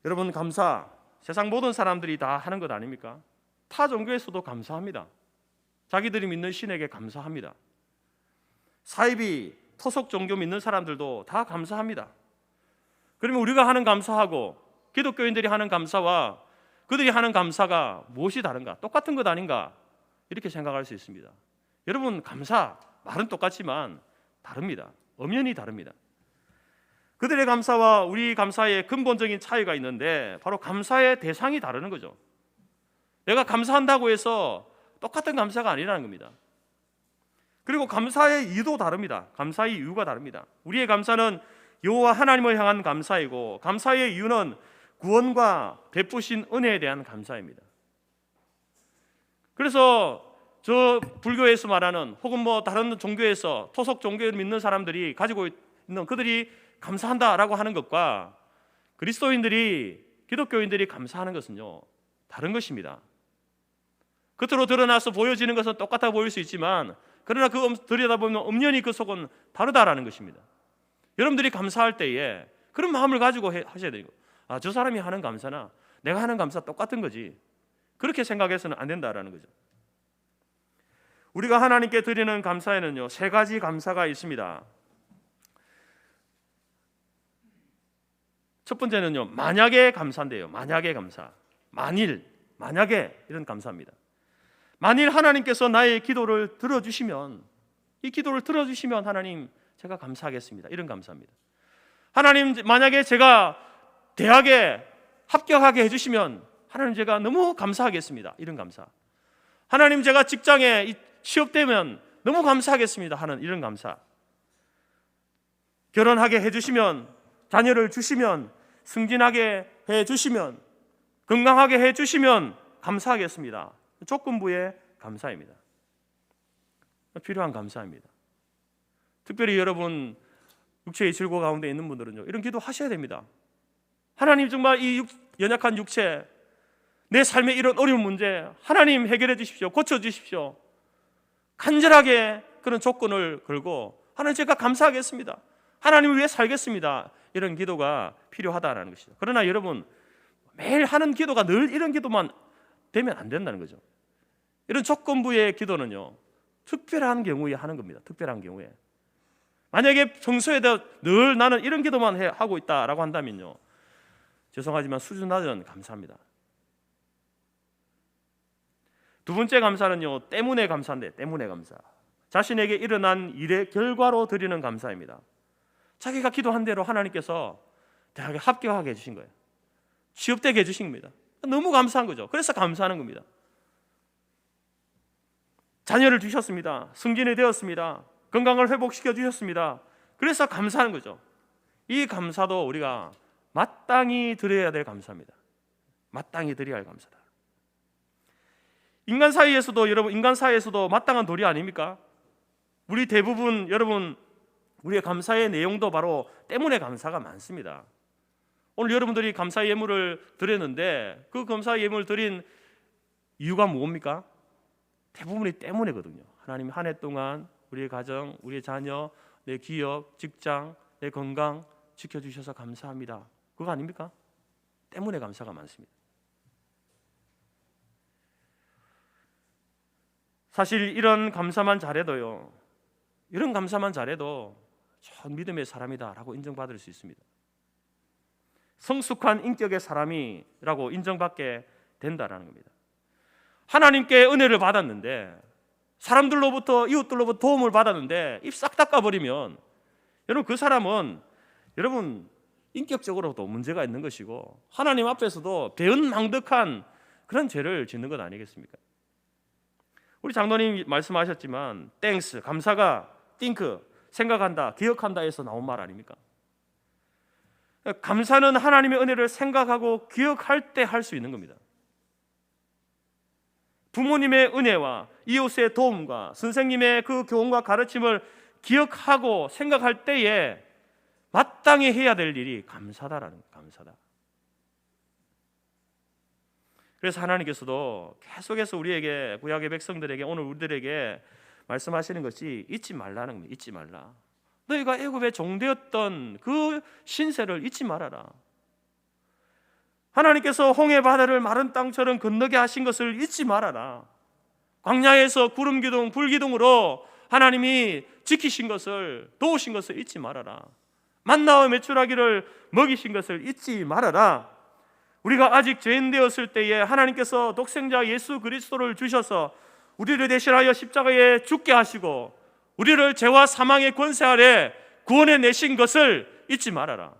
S3: 여러분, 감사, 세상 모든 사람들이 다 하는 것 아닙니까? 타 종교에서도 감사합니다. 자기들이 믿는 신에게 감사합니다. 사이비, 토속 종교 믿는 사람들도 다 감사합니다. 그러면 우리가 하는 감사하고 기독교인들이 하는 감사와 그들이 하는 감사가 무엇이 다른가? 똑같은 것 아닌가? 이렇게 생각할 수 있습니다. 여러분, 감사 말은 똑같지만 다릅니다. 엄연히 다릅니다. 그들의 감사와 우리 감사의 근본적인 차이가 있는데 바로 감사의 대상이 다르는 거죠. 내가 감사한다고 해서 똑같은 감사가 아니라는 겁니다. 그리고 감사의 이유도 다릅니다. 감사의 이유가 다릅니다. 우리의 감사는 여호와 하나님을 향한 감사이고 감사의 이유는 구원과 베푸신 은혜에 대한 감사입니다. 그래서 저 불교에서 말하는 혹은 뭐 다른 종교에서 토속 종교를 믿는 사람들이 가지고 있는 그들이 감사한다라고 하는 것과 그리스도인들이 기독교인들이 감사하는 것은요 다른 것입니다. 겉으로 드러나서 보여지는 것은 똑같아 보일 수 있지만 그러나 들여다보면 엄연히 그 속은 다르다라는 것입니다. 여러분들이 감사할 때에 그런 마음을 가지고 하셔야 되고 저 사람이 하는 감사나 내가 하는 감사 똑같은 거지 그렇게 생각해서는 안 된다라는 거죠. 우리가 하나님께 드리는 감사에는요 3가지 감사가 있습니다. 첫 번째는요 만약의 감사인데요. 만약의 감사. 만약에 이런 감사입니다. 만일 하나님께서 나의 기도를 들어주시면 이 기도를 들어주시면 하나님 제가 감사하겠습니다. 이런 감사입니다. 하나님 만약에 제가 대학에 합격하게 해주시면 하나님 제가 너무 감사하겠습니다. 이런 감사. 하나님 제가 직장에 취업되면 너무 감사하겠습니다. 하는 이런 감사. 결혼하게 해주시면 자녀를 주시면 승진하게 해주시면 건강하게 해주시면 감사하겠습니다. 조건부의 감사입니다. 필요한 감사입니다. 특별히 여러분 육체의 질고 가운데 있는 분들은요 이런 기도 하셔야 됩니다. 하나님 정말 이 연약한 육체 내 삶의 이런 어려운 문제 하나님 해결해 주십시오. 고쳐 주십시오. 간절하게 그런 조건을 걸고 하나님 제가 감사하겠습니다. 하나님을 위해 살겠습니다. 이런 기도가 필요하다는 것이죠. 그러나 여러분 매일 하는 기도가 늘 이런 기도만 되면 안 된다는 거죠. 이런 조건부의 기도는요 특별한 경우에 하는 겁니다. 특별한 경우에 만약에 평소에도 늘 나는 이런 기도만 하고 있다라고 한다면요 죄송하지만 수준 낮은 감사합니다. 두 번째 감사는요 때문에 감사인데 때문에 감사. 자신에게 일어난 일의 결과로 드리는 감사입니다. 자기가 기도한 대로 하나님께서 대학에 합격하게 해주신 거예요. 취업되게 해주신 겁니다. 너무 감사한 거죠. 그래서 감사하는 겁니다. 자녀를 주셨습니다. 승진이 되었습니다. 건강을 회복시켜 주셨습니다. 그래서 감사하는 거죠. 이 감사도 우리가 마땅히 드려야 될 감사입니다. 마땅히 드려야 할 감사다. 인간 사이에서도 여러분 인간 사이에서도 마땅한 도리 아닙니까? 우리 대부분 여러분 우리의 감사의 내용도 바로 때문에 감사가 많습니다. 오늘 여러분들이 감사 예물을 드렸는데 그 감사 예물 드린 이유가 뭡니까? 대부분이 때문에거든요. 하나님 한 해 동안 우리의 가정, 우리의 자녀, 내 기업, 직장, 내 건강 지켜주셔서 감사합니다. 그거 아닙니까? 때문에 감사가 많습니다. 사실 이런 감사만 잘해도요 이런 감사만 잘해도 전 믿음의 사람이다라고 인정받을 수 있습니다. 성숙한 인격의 사람이라고 인정받게 된다라는 겁니다. 하나님께 은혜를 받았는데 사람들로부터 이웃들로부터 도움을 받았는데 입 싹 닦아버리면 여러분 그 사람은 여러분 인격적으로도 문제가 있는 것이고 하나님 앞에서도 배은망덕한 그런 죄를 짓는 것 아니겠습니까? 우리 장로님 말씀하셨지만 땡스 감사가 think 생각한다 기억한다에서 나온 말 아닙니까? 감사는 하나님의 은혜를 생각하고 기억할 때 할 수 있는 겁니다. 부모님의 은혜와 이웃의 도움과 선생님의 그 교훈과 가르침을 기억하고 생각할 때에 마땅히 해야 될 일이 감사다라는 감사다. 그래서 하나님께서도 계속해서 우리에게 구약의 백성들에게 오늘 우리들에게 말씀하시는 것이 잊지 말라는 겁니다. 잊지 말라. 너희가 애굽의 종되었던 그 신세를 잊지 말아라. 하나님께서 홍해 바다를 마른 땅처럼 건너게 하신 것을 잊지 말아라. 광야에서 구름 기둥, 불 기둥으로 하나님이 지키신 것을 도우신 것을 잊지 말아라. 만나와 메추라기를 먹이신 것을 잊지 말아라. 우리가 아직 죄인 되었을 때에 하나님께서 독생자 예수 그리스도를 주셔서 우리를 대신하여 십자가에 죽게 하시고 우리를 죄와 사망의 권세 아래 구원해 내신 것을 잊지 말아라.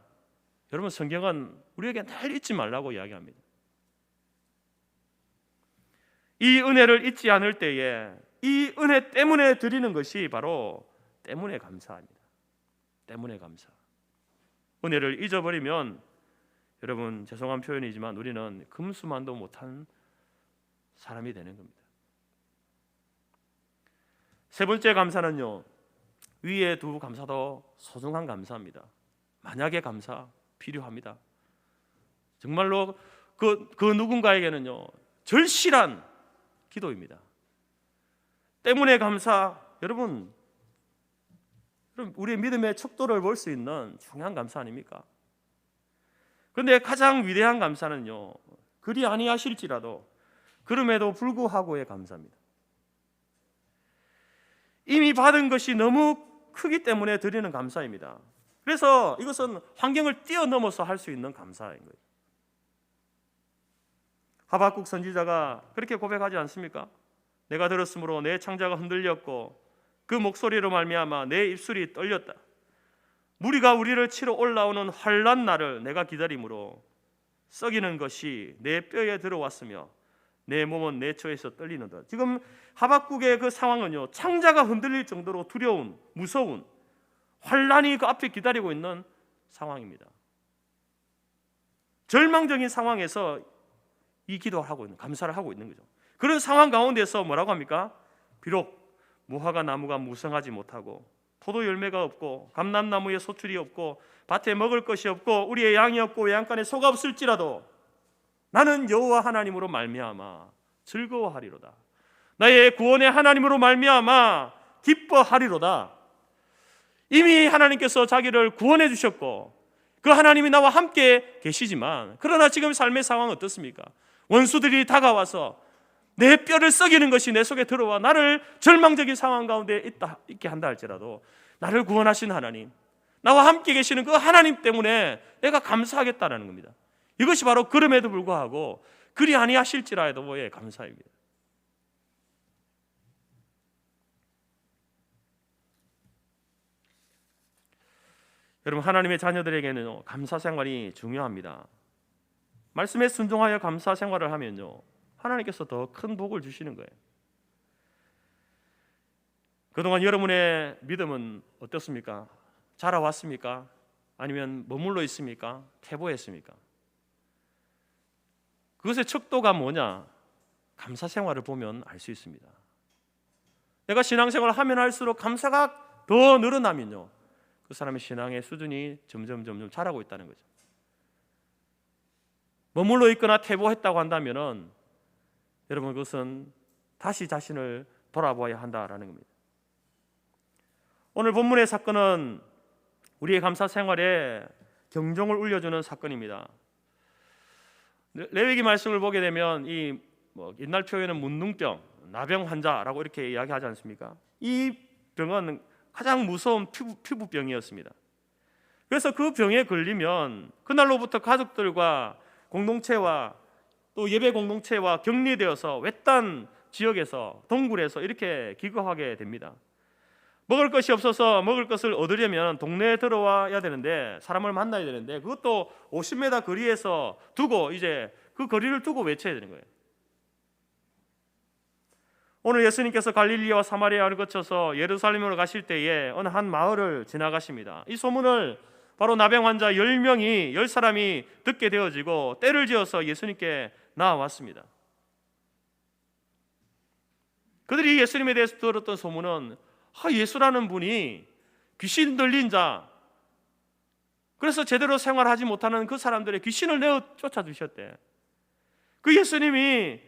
S3: 여러분, 성경은 우리에게 늘 잊지 말라고 이야기합니다. 이 은혜를 잊지 않을 때에 이 은혜 때문에 드리는 것이 바로 때문에 감사합니다. 때문에 감사. 은혜를 잊어버리면 여러분, 죄송한 표현이지만 우리는 금수만도 못한 사람이 되는 겁니다. 세 번째 감사는요, 위에 두 감사도 소중한 감사입니다. 만약의 감사 필요합니다. 정말로 그 누군가에게는요, 절실한 기도입니다. 때문에 감사. 여러분, 우리의 믿음의 척도를 볼 수 있는 중요한 감사 아닙니까? 그런데 가장 위대한 감사는요, 그리 아니하실지라도 그럼에도 불구하고의 감사입니다. 이미 받은 것이 너무 크기 때문에 드리는 감사입니다. 그래서 이것은 환경을 뛰어넘어서 할 수 있는 감사인 거예요. 하박국 선지자가 그렇게 고백하지 않습니까? 내가 들었으므로 내 창자가 흔들렸고 그 목소리로 말미암아 내 입술이 떨렸다. 무리가 우리를 치러 올라오는 환난 날을 내가 기다림으로 썩이는 것이 내 뼈에 들어왔으며 내 몸은 내 처에서 떨리는다. 지금 하박국의 그 상황은요, 창자가 흔들릴 정도로 두려운, 무서운 환난이 그 앞에 기다리고 있는 상황입니다. 절망적인 상황에서 이 기도를 하고 있는, 감사를 하고 있는 거죠. 그런 상황 가운데서 뭐라고 합니까? 비록 무화과 나무가 무성하지 못하고 포도 열매가 없고 감람나무에 소출이 없고 밭에 먹을 것이 없고 우리의 양이 없고 외양간에 소가 없을지라도 나는 여호와 하나님으로 말미암아 즐거워하리로다. 나의 구원의 하나님으로 말미암아 기뻐하리로다. 이미 하나님께서 자기를 구원해 주셨고 그 하나님이 나와 함께 계시지만, 그러나 지금 삶의 상황은 어떻습니까? 원수들이 다가와서 내 뼈를 썩이는 것이 내 속에 들어와 나를 절망적인 상황 가운데 있게 한다 할지라도 나를 구원하신 하나님, 나와 함께 계시는 그 하나님 때문에 내가 감사하겠다는 겁니다. 이것이 바로 그럼에도 불구하고 그리 아니하실지라도의 감사입니다. 여러분, 하나님의 자녀들에게는 감사 생활이 중요합니다. 말씀에 순종하여 감사 생활을 하면요, 하나님께서 더 큰 복을 주시는 거예요. 그동안 여러분의 믿음은 어떻습니까? 자라왔습니까? 아니면 머물러 있습니까? 퇴보했습니까? 그것의 척도가 뭐냐? 감사 생활을 보면 알 수 있습니다. 내가 신앙생활을 하면 할수록 감사가 더 늘어나면요, 그 사람의 신앙의 수준이 점점 자라고 있다는 거죠. 머물러 있거나 퇴보했다고 한다면은 여러분, 그것은 다시 자신을 돌아보아야 한다라는 겁니다. 오늘 본문의 사건은 우리의 감사 생활에 경종을 울려주는 사건입니다. 레위기 말씀을 보게 되면 이 옛날 표현은 문둥병, 나병 환자라고 이렇게 이야기하지 않습니까? 이 병은 가장 무서운 피부병이었습니다. 그래서 그 병에 걸리면 그날로부터 가족들과 공동체와 또 예배 공동체와 격리되어서 외딴 지역에서 동굴에서 이렇게 기거하게 됩니다. 먹을 것이 없어서 먹을 것을 얻으려면 동네에 들어와야 되는데, 사람을 만나야 되는데, 그것도 50m 거리에서 두고 이제 그 거리를 두고 외쳐야 되는 거예요. 오늘 예수님께서 갈릴리와 사마리아를 거쳐서 예루살렘으로 가실 때에 어느 한 마을을 지나가십니다. 이 소문을 바로 나병 환자 10사람이 듣게 되어지고 때를 지어서 예수님께 나와왔습니다. 그들이 예수님에 대해서 들었던 소문은 예수라는 분이 귀신 들린 자, 그래서 제대로 생활하지 못하는 그 사람들의 귀신을 내어 쫓아주셨대. 그 예수님이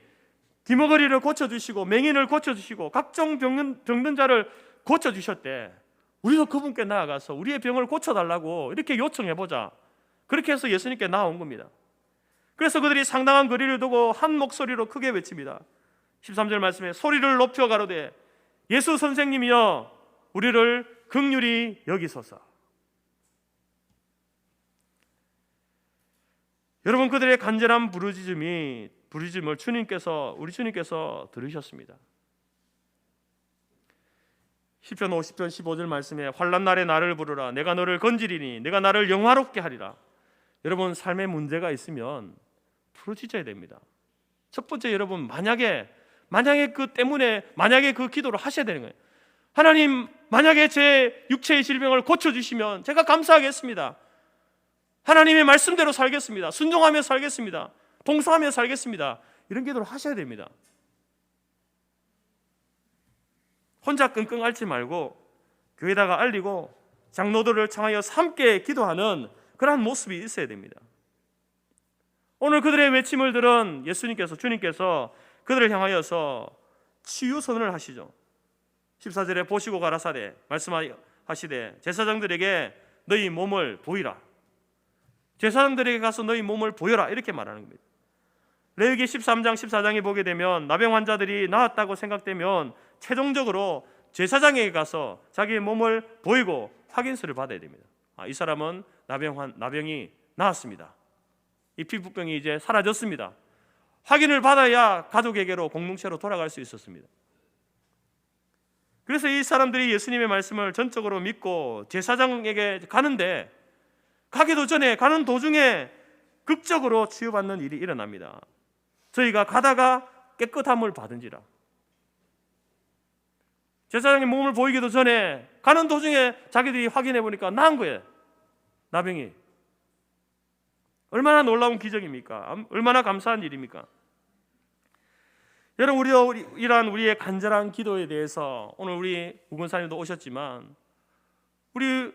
S3: 귀머거리를 고쳐주시고 맹인을 고쳐주시고 각종 병든 자를 고쳐주셨대. 우리도 그분께 나아가서 우리의 병을 고쳐달라고 이렇게 요청해보자. 그렇게 해서 예수님께 나온 겁니다. 그래서 그들이 상당한 거리를 두고 한 목소리로 크게 외칩니다. 13절 말씀에 소리를 높여 가로되 예수 선생님이여 우리를 긍휼히 여기소서. 여러분, 그들의 간절한 부르짖음을 우리 주님께서 들으셨습니다. 시편 50편 15절 말씀에 환난 날에 나를 부르라 내가 너를 건지리니 내가 나를 영화롭게 하리라. 여러분, 삶에 문제가 있으면 부르짖어야 됩니다. 첫 번째, 여러분, 만약에 그 때문에 만약에 그 기도를 하셔야 되는 거예요. 하나님, 만약에 제 육체의 질병을 고쳐주시면 제가 감사하겠습니다. 하나님의 말씀대로 살겠습니다. 순종하며 살겠습니다. 봉사하며 살겠습니다. 이런 기도를 하셔야 됩니다. 혼자 끙끙 앓지 말고 교회에다가 알리고 장로들을 청하여 함께 기도하는 그러한 모습이 있어야 됩니다. 오늘 그들의 외침을 들은 주님께서 그들을 향하여서 치유 선언을 하시죠. 14절에 보시고 가라사대 말씀하시되 제사장들에게 너희 몸을 보이라. 제사장들에게 가서 너희 몸을 보여라, 이렇게 말하는 겁니다. 레위기 13장 14장에 보게 되면 나병 환자들이 나았다고 생각되면 최종적으로 제사장에게 가서 자기의 몸을 보이고 확인서를 받아야 됩니다. 이 사람은 나병이 나았습니다. 이 피부병이 이제 사라졌습니다. 확인을 받아야 가족에게로 공동체로 돌아갈 수 있었습니다. 그래서 이 사람들이 예수님의 말씀을 전적으로 믿고 제사장에게 가는데 가는 도중에 극적으로 치유받는 일이 일어납니다. 저희가 가다가 깨끗함을 받은지라. 제사장의 몸을 보이기도 전에 가는 도중에 자기들이 확인해 보니까 나은 거예요. 나병이. 얼마나 놀라운 기적입니까? 얼마나 감사한 일입니까? 여러분, 이러한 우리의 간절한 기도에 대해서 오늘 우리 우 권사님도 오셨지만 우리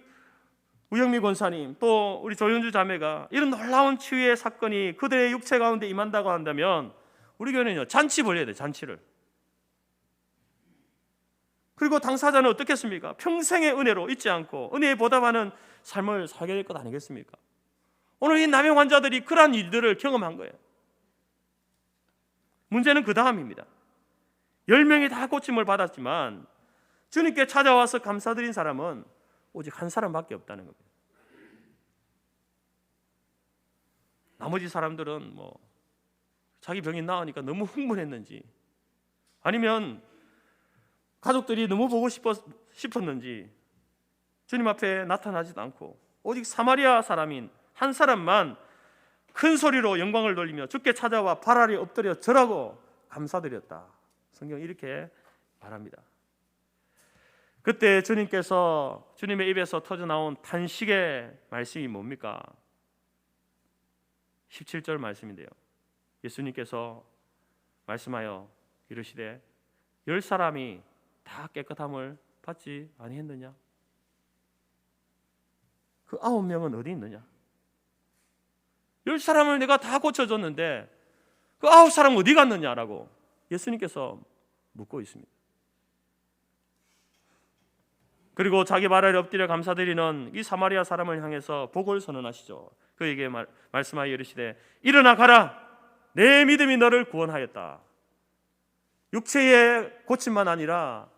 S3: 우영미 권사님 또 우리 조윤주 자매가 이런 놀라운 치유의 사건이 그들의 육체 가운데 임한다고 한다면 우리 교회는요, 잔치 벌려야 돼요. 잔치를. 그리고 당사자는 어떻겠습니까? 평생의 은혜로 잊지 않고 은혜에 보답하는 삶을 살게 될 것 아니겠습니까? 오늘 이 나병 환자들이 그러한 일들을 경험한 거예요. 문제는 그 다음입니다. 10명이 다 고침을 받았지만 주님께 찾아와서 감사드린 사람은 오직 한 사람밖에 없다는 겁니다. 나머지 사람들은 자기 병이 나으니까 너무 흥분했는지 아니면 가족들이 너무 보고 싶었는지 주님 앞에 나타나지도 않고 오직 사마리아 사람인 한 사람만 큰 소리로 영광을 돌리며 주께 찾아와 발 아래 엎드려 절하고 감사드렸다. 성경 이렇게 말합니다. 그때 주님의 입에서 터져나온 탄식의 말씀이 뭡니까? 17절 말씀인데요. 예수님께서 말씀하여 이르시되 10사람이 다 깨끗함을 받지 아니했느냐? 그 9명은 어디 있느냐? 10사람을 내가 다 고쳐줬는데 그 9사람 어디 갔느냐라고 예수님께서 묻고 있습니다. 그리고 자기 발 아래 엎드려 감사드리는 이 사마리아 사람을 향해서 복을 선언하시죠. 그에게 말씀하여 이르시되 일어나 가라, 내 믿음이 너를 구원하였다. 육체의 고침만 아니라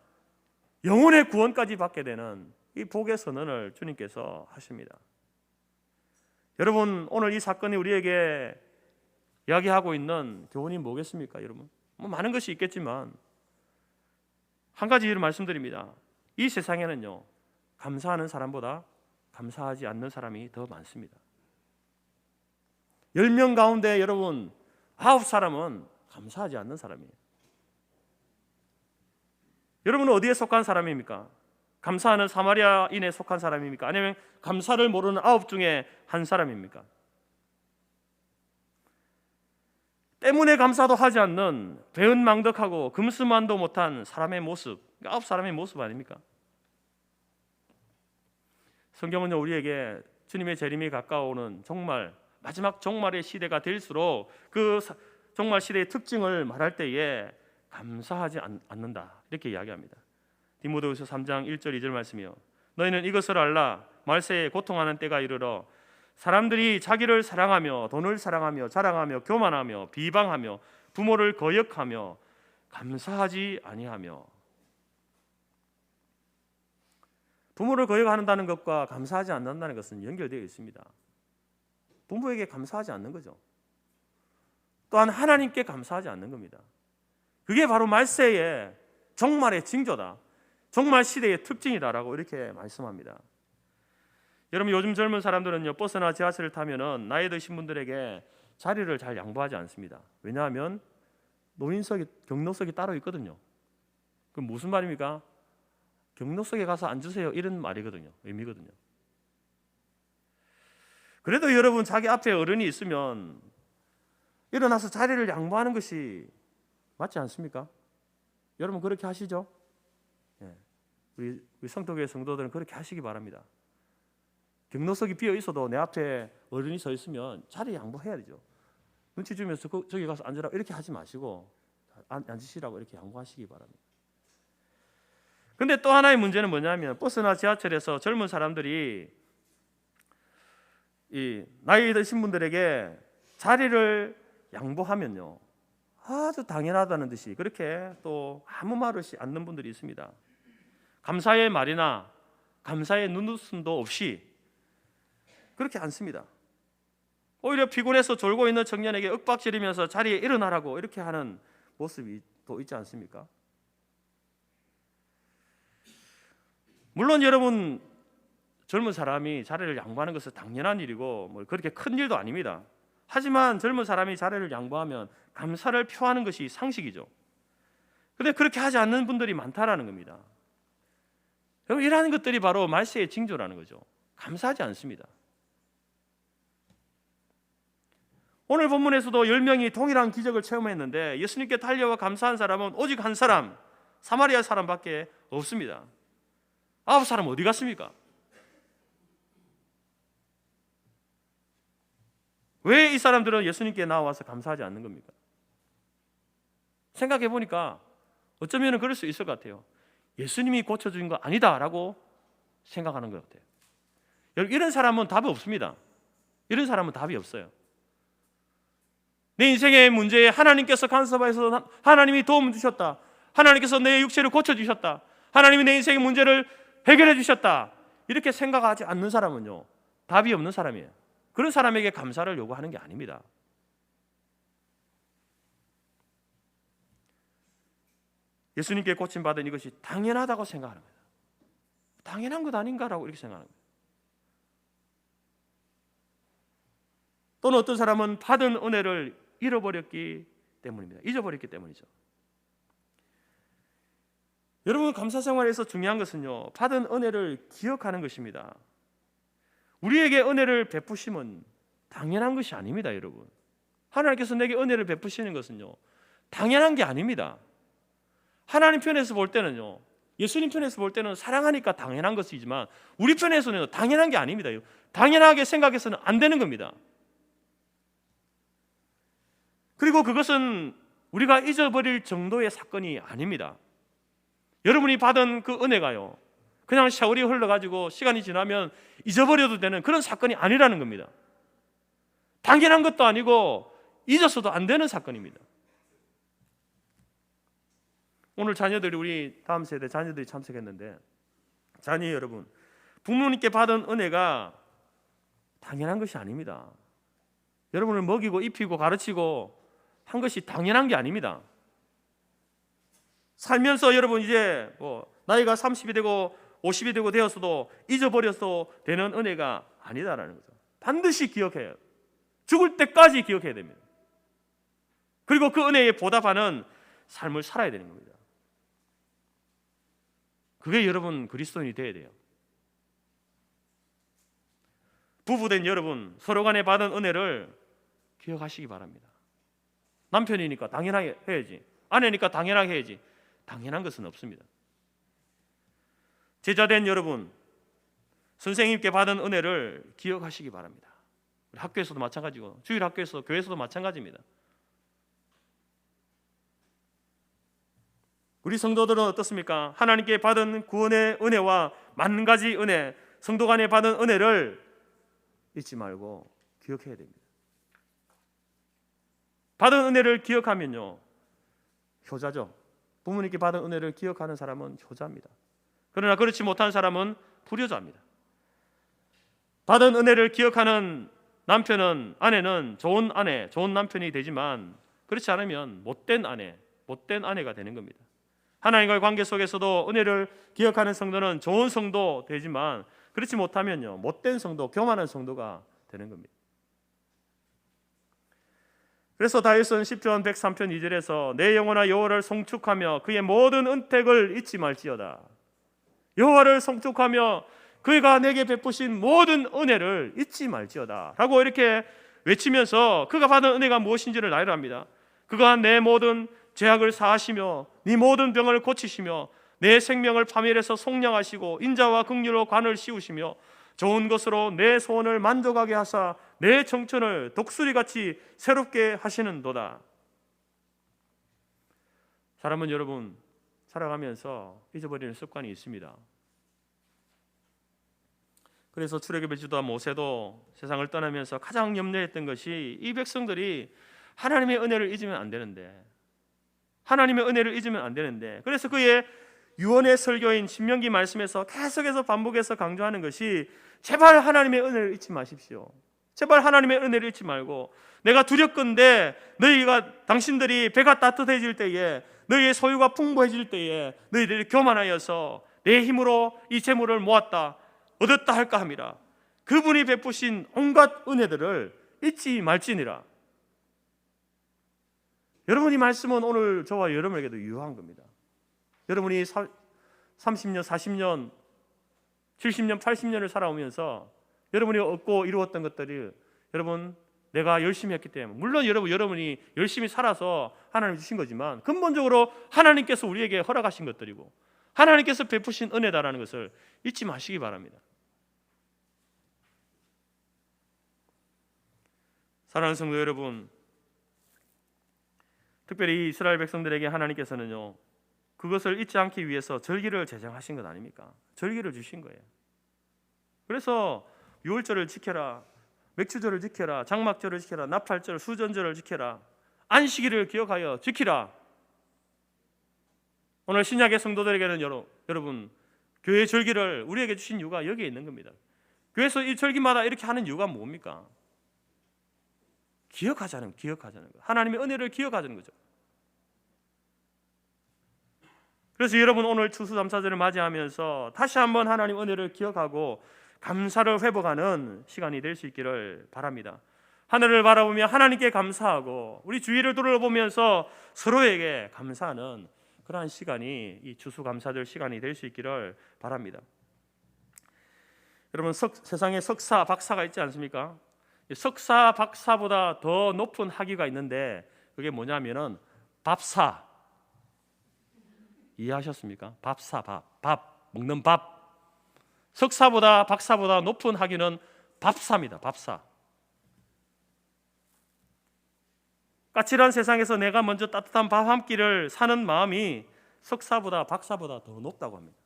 S3: 영혼의 구원까지 받게 되는 이 복의 선언을 주님께서 하십니다. 여러분, 오늘 이 사건이 우리에게 이야기하고 있는 교훈이 뭐겠습니까? 여러분, 많은 것이 있겠지만 한 가지 말씀드립니다. 이 세상에는요, 감사하는 사람보다 감사하지 않는 사람이 더 많습니다. 10명 가운데 여러분 9사람은 감사하지 않는 사람이에요. 여러분은 어디에 속한 사람입니까? 감사하는 사마리아인에 속한 사람입니까? 아니면 감사를 모르는 9 중에 한 사람입니까? 때문에 감사도 하지 않는 배은망덕하고 금수만도 못한 사람의 모습, 9사람의 모습 아닙니까? 성경은요, 우리에게 주님의 재림이 가까워오는 정말 마지막 종말의 시대가 될수록 그 종말 시대의 특징을 말할 때에 감사하지 않는다, 이렇게 이야기합니다. 디모데후서 3장 1절 2절 말씀이요. 너희는 이것을 알라. 말세에 고통하는 때가 이르러 사람들이 자기를 사랑하며 돈을 사랑하며 자랑하며 교만하며 비방하며 부모를 거역하며 감사하지 아니하며. 부모를 거역한다는 것과 감사하지 않는다는 것은 연결되어 있습니다. 부모에게 감사하지 않는 거죠. 또한 하나님께 감사하지 않는 겁니다. 그게 바로 말세의 종말의 징조다. 종말 시대의 특징이다라고 이렇게 말씀합니다. 여러분, 요즘 젊은 사람들은요, 버스나 지하철을 타면은 나이 드신 분들에게 자리를 잘 양보하지 않습니다. 왜냐하면 노인석이, 경로석이 따로 있거든요. 그럼 무슨 말입니까? 경로석에 가서 앉으세요, 이런 말이거든요. 의미거든요. 그래도 여러분, 자기 앞에 어른이 있으면 일어나서 자리를 양보하는 것이 맞지 않습니까? 여러분, 그렇게 하시죠? 예. 우리 성도교회 성도들은 그렇게 하시기 바랍니다. 경로석이 비어 있어도 내 앞에 어른이 서 있으면 자리 양보해야 되죠. 눈치 주면서 저기 가서 앉으라 이렇게 하지 마시고 앉으시라고 이렇게 양보하시기 바랍니다. 근데 또 하나의 문제는 뭐냐면, 버스나 지하철에서 젊은 사람들이 이 나이 드신 분들에게 자리를 양보하면요, 아주 당연하다는 듯이 그렇게 또 아무 말 없이 앉는 분들이 있습니다. 감사의 말이나 감사의 눈웃음도 없이 그렇게 앉습니다. 오히려 피곤해서 졸고 있는 청년에게 윽박지르면서 자리에 일어나라고 이렇게 하는 모습이 또 있지 않습니까? 물론 여러분, 젊은 사람이 자리를 양보하는 것은 당연한 일이고 뭐 그렇게 큰 일도 아닙니다. 하지만 젊은 사람이 자리를 양보하면 감사를 표하는 것이 상식이죠. 그런데 그렇게 하지 않는 분들이 많다라는 겁니다. 여러분, 이러한 것들이 바로 말세의 징조라는 거죠. 감사하지 않습니다. 오늘 본문에서도 10명이 동일한 기적을 체험했는데 예수님께 달려와 감사한 사람은 오직 한 사람, 사마리아 사람밖에 없습니다. 9사람 어디 갔습니까? 왜 이 사람들은 예수님께 나와서 감사하지 않는 겁니까? 생각해 보니까 어쩌면 그럴 수 있을 것 같아요. 예수님이 고쳐준 거 아니다라고 생각하는 것 같아요. 여러분, 이런 사람은 답이 없습니다. 이런 사람은 답이 없어요. 내 인생의 문제에 하나님께서 간섭하셔서 하나님이 도움 주셨다. 하나님께서 내 육체를 고쳐주셨다. 하나님이 내 인생의 문제를 해결해 주셨다. 이렇게 생각하지 않는 사람은요, 답이 없는 사람이에요. 그런 사람에게 감사를 요구하는 게 아닙니다. 예수님께 고침받은 이것이 당연하다고 생각하는 거예요. 당연한 것 아닌가라고 이렇게 생각하는 거예요. 또는 어떤 사람은 받은 은혜를 잃어버렸기 때문입니다. 잊어버렸기 때문이죠. 여러분, 감사 생활에서 중요한 것은요, 받은 은혜를 기억하는 것입니다. 우리에게 은혜를 베푸심은 당연한 것이 아닙니다, 여러분. 하나님께서 내게 은혜를 베푸시는 것은요, 당연한 게 아닙니다. 하나님 편에서 볼 때는요, 예수님 편에서 볼 때는 사랑하니까 당연한 것이지만 우리 편에서는 당연한 게 아닙니다. 당연하게 생각해서는 안 되는 겁니다. 그리고 그것은 우리가 잊어버릴 정도의 사건이 아닙니다. 여러분이 받은 그 은혜가요, 그냥 세월이 흘러가지고 시간이 지나면 잊어버려도 되는 그런 사건이 아니라는 겁니다. 당연한 것도 아니고 잊어서도 안 되는 사건입니다. 오늘 자녀들이, 우리 다음 세대 자녀들이 참석했는데, 자녀 여러분, 부모님께 받은 은혜가 당연한 것이 아닙니다. 여러분을 먹이고 입히고 가르치고 한 것이 당연한 게 아닙니다. 살면서 여러분 이제 뭐 나이가 30이 되고 50이 되고 되었어도 잊어버려서 되는 은혜가 아니다라는 거죠. 반드시 기억해요. 죽을 때까지 기억해야 됩니다. 그리고 그 은혜에 보답하는 삶을 살아야 되는 겁니다. 그게 여러분 그리스도인이 돼야 돼요. 부부된 여러분, 서로 간에 받은 은혜를 기억하시기 바랍니다. 남편이니까 당연하게 해야지, 아내니까 당연하게 해야지, 당연한 것은 없습니다. 제자된 여러분, 선생님께 받은 은혜를 기억하시기 바랍니다. 학교에서도 마찬가지고 주일학교에서 교회에서도 마찬가지입니다. 우리 성도들은 어떻습니까? 하나님께 받은 구원의 은혜와 만 가지 은혜, 성도 간에 받은 은혜를 잊지 말고 기억해야 됩니다. 받은 은혜를 기억하면요, 효자죠. 부모님께 받은 은혜를 기억하는 사람은 효자입니다. 그러나 그렇지 못한 사람은 불효자입니다. 받은 은혜를 기억하는 아내는 좋은 아내, 좋은 남편이 되지만 그렇지 않으면 못된 아내, 못된 아내가 되는 겁니다. 하나님과의 관계 속에서도 은혜를 기억하는 성도는 좋은 성도 되지만 그렇지 못하면요, 못된 성도, 교만한 성도가 되는 겁니다. 그래서 다윗은 시편 103편 2절에서 내 영혼아 여호와를 송축하며 그의 모든 은택을 잊지 말지어다. 여호와를 송축하며 그가 내게 베푸신 모든 은혜를 잊지 말지어다 라고 이렇게 외치면서 그가 받은 은혜가 무엇인지를 나열합니다. 그가 내 모든 죄악을 사하시며 네 모든 병을 고치시며 내 생명을 파멸해서 속량하시고 인자와 긍휼로 관을 씌우시며 좋은 것으로 내 소원을 만족하게 하사 내 청춘을 독수리같이 새롭게 하시는도다. 사람은 여러분 살아가면서 잊어버리는 습관이 있습니다. 그래서 출애굽의 지도자 모세도 세상을 떠나면서 가장 염려했던 것이 이 백성들이 하나님의 은혜를 잊으면 안 되는데, 하나님의 은혜를 잊으면 안 되는데, 그래서 그의 유언의 설교인 신명기 말씀에서 계속해서 반복해서 강조하는 것이 제발 하나님의 은혜를 잊지 마십시오. 제발 하나님의 은혜를 잊지 말고 내가 두렵건대 당신들이 배가 따뜻해질 때에 너희의 소유가 풍부해질 때에 너희들이 교만하여서 내 힘으로 이 재물을 모았다 얻었다 할까 함이라. 그분이 베푸신 온갖 은혜들을 잊지 말지니라. 여러분 이 말씀은 오늘 저와 여러분에게도 유효한 겁니다. 여러분이 30년, 40년, 70년, 80년을 살아오면서 여러분이 얻고 이루었던 것들이 여러분 내가 열심히 했기 때문에, 물론 여러분이 열심히 살아서 하나님 주신 거지만 근본적으로 하나님께서 우리에게 허락하신 것들이고 하나님께서 베푸신 은혜다라는 것을 잊지 마시기 바랍니다. 사랑하는 성도 여러분, 특별히 이스라엘 백성들에게 하나님께서는요 그것을 잊지 않기 위해서 절기를 제정하신 것 아닙니까? 절기를 주신 거예요. 그래서 유월절을 지켜라, 맥주절을 지켜라, 장막절을 지켜라, 나팔절, 수전절을 지켜라, 안식일을 기억하여 지키라. 오늘 신약의 성도들에게는 여러분 교회 절기를 우리에게 주신 이유가 여기에 있는 겁니다. 교회에서 이 절기마다 이렇게 하는 이유가 뭡니까? 기억하자는 거, 하나님의 은혜를 기억하자는 거죠. 그래서 여러분 오늘 추수감사절을 맞이하면서 다시 한번 하나님 은혜를 기억하고 감사를 회복하는 시간이 될 수 있기를 바랍니다. 하늘을 바라보며 하나님께 감사하고 우리 주위를 둘러보면서 서로에게 감사하는 그러한 시간이 이 추수감사절 시간이 될 수 있기를 바랍니다. 여러분 세상에 석사, 박사가 있지 않습니까? 석사, 박사보다 더 높은 학위가 있는데 그게 뭐냐면은 밥사. 이해하셨습니까? 밥사, 밥 먹는 밥. 석사보다 박사보다 높은 학위는 밥사입니다. 밥사. 까칠한 세상에서 내가 먼저 따뜻한 밥 한 끼를 사는 마음이 석사보다 박사보다 더 높다고 합니다.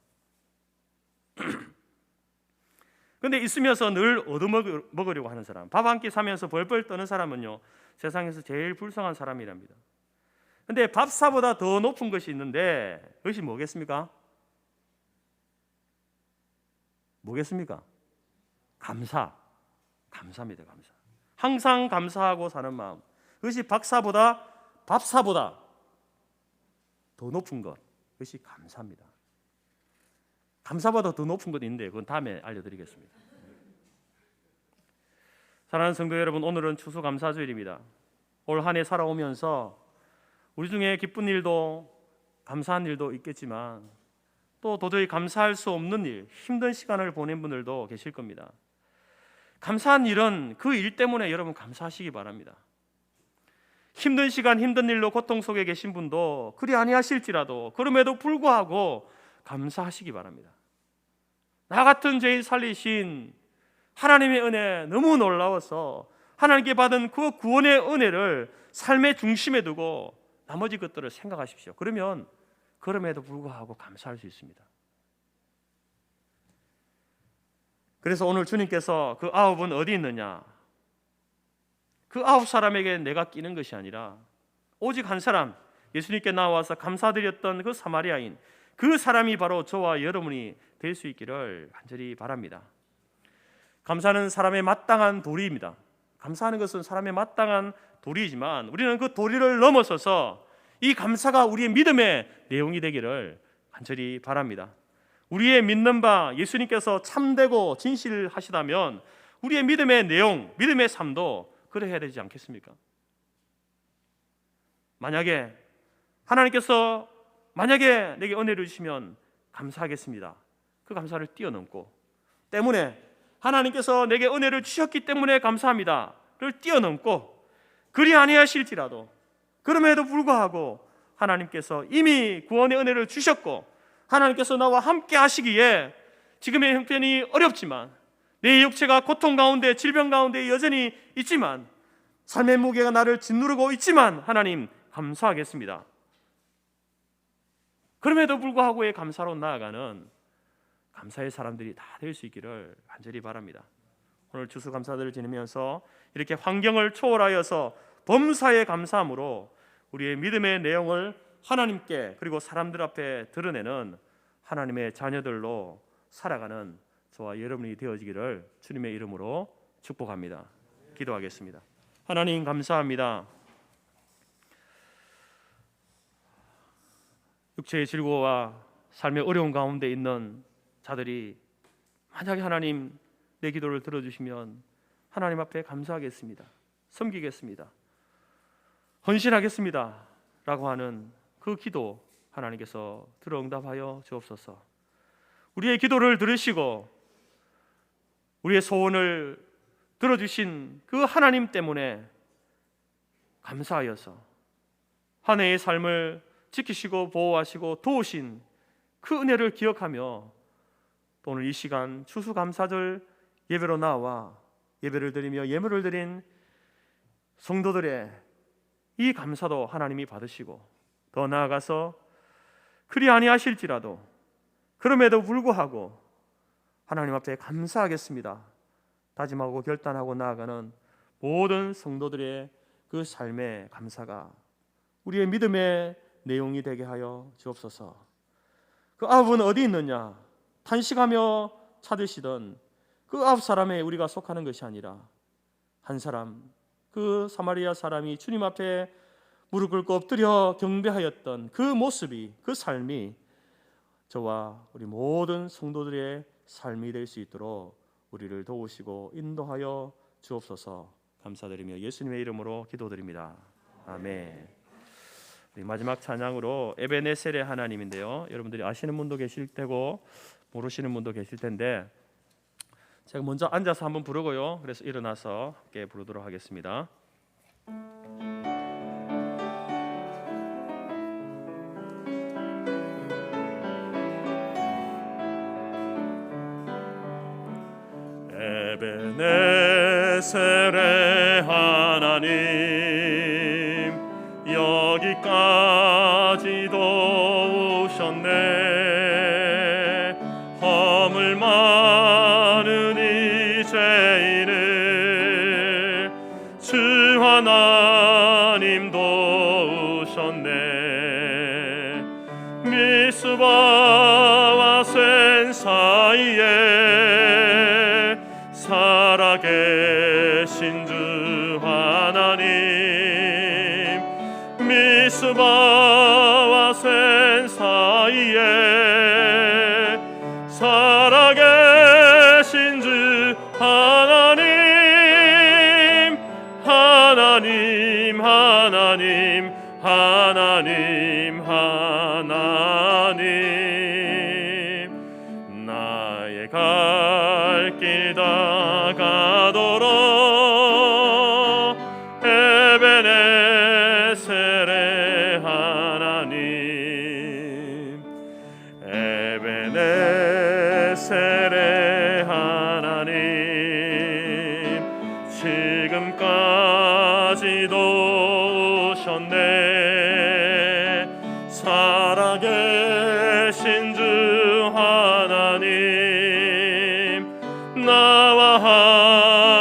S3: 그런데 있으면서 늘 얻어먹으려고 하는 사람, 밥 한 끼 사면서 벌벌 떠는 사람은요 세상에서 제일 불쌍한 사람이랍니다. 그런데 밥사보다 더 높은 것이 있는데 그것이 뭐겠습니까? 감사입니다. 감사. 항상 감사하고 사는 마음. 그것이 박사보다 밥사보다 더 높은 것. 그것이 감사입니다. 감사보다 더 높은 것도 있는데 그건 다음에 알려드리겠습니다. 사랑하는 성도 여러분, 오늘은 추수감사주일입니다. 올 한 해 살아오면서 우리 중에 기쁜 일도 감사한 일도 있겠지만 또 도저히 감사할 수 없는 일, 힘든 시간을 보낸 분들도 계실 겁니다. 감사한 일은 그 일 때문에 여러분 감사하시기 바랍니다. 힘든 시간, 힘든 일로 고통 속에 계신 분도 그리 아니하실지라도 그럼에도 불구하고 감사하시기 바랍니다. 나 같은 죄인 살리신 하나님의 은혜 너무 놀라워서 하나님께 받은 그 구원의 은혜를 삶의 중심에 두고 나머지 것들을 생각하십시오. 그러면 그럼에도 불구하고 감사할 수 있습니다. 그래서 오늘 주님께서 그 9은 어디 있느냐? 그 9사람에게 내가 끼는 것이 아니라 오직 한 사람, 예수님께 나와서 감사드렸던 그 사마리아인, 그 사람이 바로 저와 여러분이 될 수 있기를 간절히 바랍니다. 감사는 사람의 마땅한 도리입니다. 감사하는 것은 사람의 마땅한 도리이지만 우리는 그 도리를 넘어서서 이 감사가 우리의 믿음의 내용이 되기를 간절히 바랍니다. 우리의 믿는 바 예수님께서 참되고 진실하시다면 우리의 믿음의 내용, 믿음의 삶도 그래야 되지 않겠습니까? 만약에 하나님께서 내게 은혜를 주시면 감사하겠습니다. 그 감사를 뛰어넘고, 때문에 하나님께서 내게 은혜를 주셨기 때문에 감사합니다를 뛰어넘고, 그리 아니하실지라도 그럼에도 불구하고 하나님께서 이미 구원의 은혜를 주셨고 하나님께서 나와 함께 하시기에 지금의 형편이 어렵지만, 내 육체가 고통 가운데, 질병 가운데 여전히 있지만, 삶의 무게가 나를 짓누르고 있지만 하나님 감사하겠습니다. 그럼에도 불구하고의 감사로 나아가는 감사의 사람들이 다 될 수 있기를 간절히 바랍니다. 오늘 추수감사절을 지내면서 이렇게 환경을 초월하여서 범사에 감사함으로 우리의 믿음의 내용을 하나님께 그리고 사람들 앞에 드러내는 하나님의 자녀들로 살아가는 저와 여러분이 되어지기를 주님의 이름으로 축복합니다. 기도하겠습니다. 하나님 감사합니다. 육체의 질고와 삶의 어려운 가운데 있는 자들이 만약에 하나님 내 기도를 들어주시면 하나님 앞에 감사하겠습니다. 섬기겠습니다. 헌신하겠습니다 라고 하는 그 기도 하나님께서 들어 응답하여 주옵소서. 우리의 기도를 들으시고 우리의 소원을 들어주신 그 하나님 때문에 감사하여서 한 해의 삶을 지키시고 보호하시고 도우신 그 은혜를 기억하며 또 오늘 이 시간 추수감사절 예배로 나와 예배를 드리며 예물을 드린 성도들의 이 감사도 하나님이 받으시고, 더 나아가서 그리 아니하실지라도 그럼에도 불구하고 하나님 앞에 감사하겠습니다 다짐하고 결단하고 나아가는 모든 성도들의 그 삶의 감사가 우리의 믿음의 내용이 되게 하여 주옵소서. 그 아홉은 어디 있느냐 탄식하며 찾으시던 그 아홉 사람에 우리가 속하는 것이 아니라 한 사람, 그 사마리아 사람이 주님 앞에 무릎 꿇고 엎드려 경배하였던 그 모습이, 그 삶이 저와 우리 모든 성도들의 삶이 될 수 있도록 우리를 도우시고 인도하여 주옵소서. 감사드리며 예수님의 이름으로 기도드립니다. 아멘. 우리 마지막 찬양으로 에베네셀의 하나님인데요, 여러분들이 아시는 분도 계실 테고 모르시는 분도 계실 텐데 제가 먼저 앉아서 한번 부르고요, 그래서 일어나서 함께 부르도록 하겠습니다. 에베네셀의 하나님, 여기까지도 오셨네. 허물 많은 이 죄인을 주 하나님 도우셨네. 미스바와 센 사이에 살아계신 주 하나님, 미스바와 센 사이에 살아계신 주 하나님, 하나님, 하나님, 하나님, 하나님, 나의 갈 길 다가도록 에베네셀의 하나님, 에베네셀의 하나님, 지금까지도 오셨네. 살아계신 주 하나님, 나와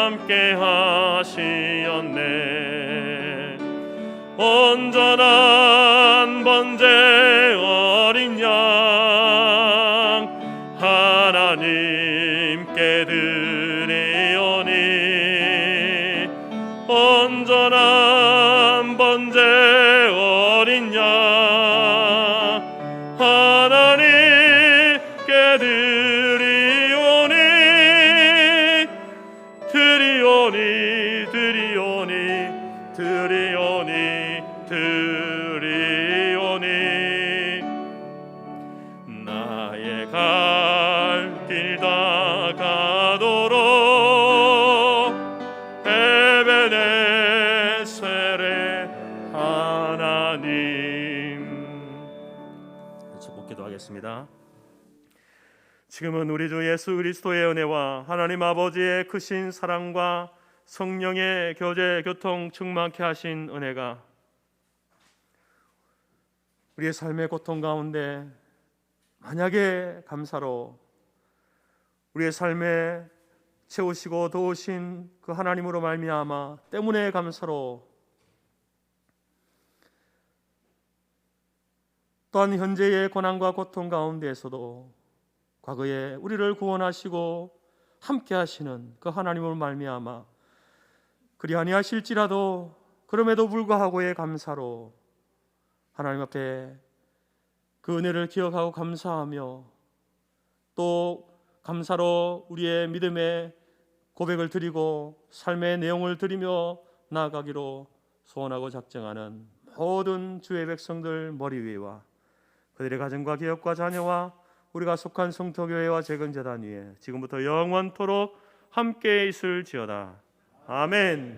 S3: 함께 하시었네. 온전한 번제 어린 양 하나님께 드리오니
S1: 드리오니 나의 갈 길 다 가도록 에베네셀의 하나님.
S3: 기도하겠습니다.
S1: 지금은 우리 주 예수 그리스도의 은혜와 하나님 아버지의 크신 사랑과 성령의 교제 교통 충만케 하신 은혜가 우리의 삶의 고통 가운데 만약에 감사로 우리의 삶에 채우시고 도우신 그 하나님으로 말미암아 때문에 감사로 또한 현재의 고난과 고통 가운데에서도 과거에 우리를 구원하시고 함께 하시는 그 하나님으로 말미암아 그리 아니하실지라도 그럼에도 불구하고의 감사로 하나님 앞에 그 은혜를 기억하고 감사하며 또 감사로 우리의 믿음의 고백을 드리고 삶의 내용을 드리며 나아가기로 소원하고 작정하는 모든 주의 백성들 머리 위에와 그들의 가정과 기업과 자녀와 우리가 속한 성토교회와 재건재단 위에 지금부터 영원토록 함께 있을지어다. 아멘.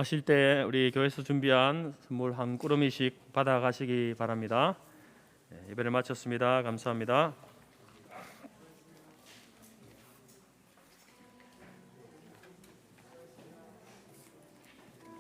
S3: 나가실 때 우리 교회에서 준비한 선물 한 꾸러미씩 받아가시기 바랍니다. 예배를 마쳤습니다. 감사합니다.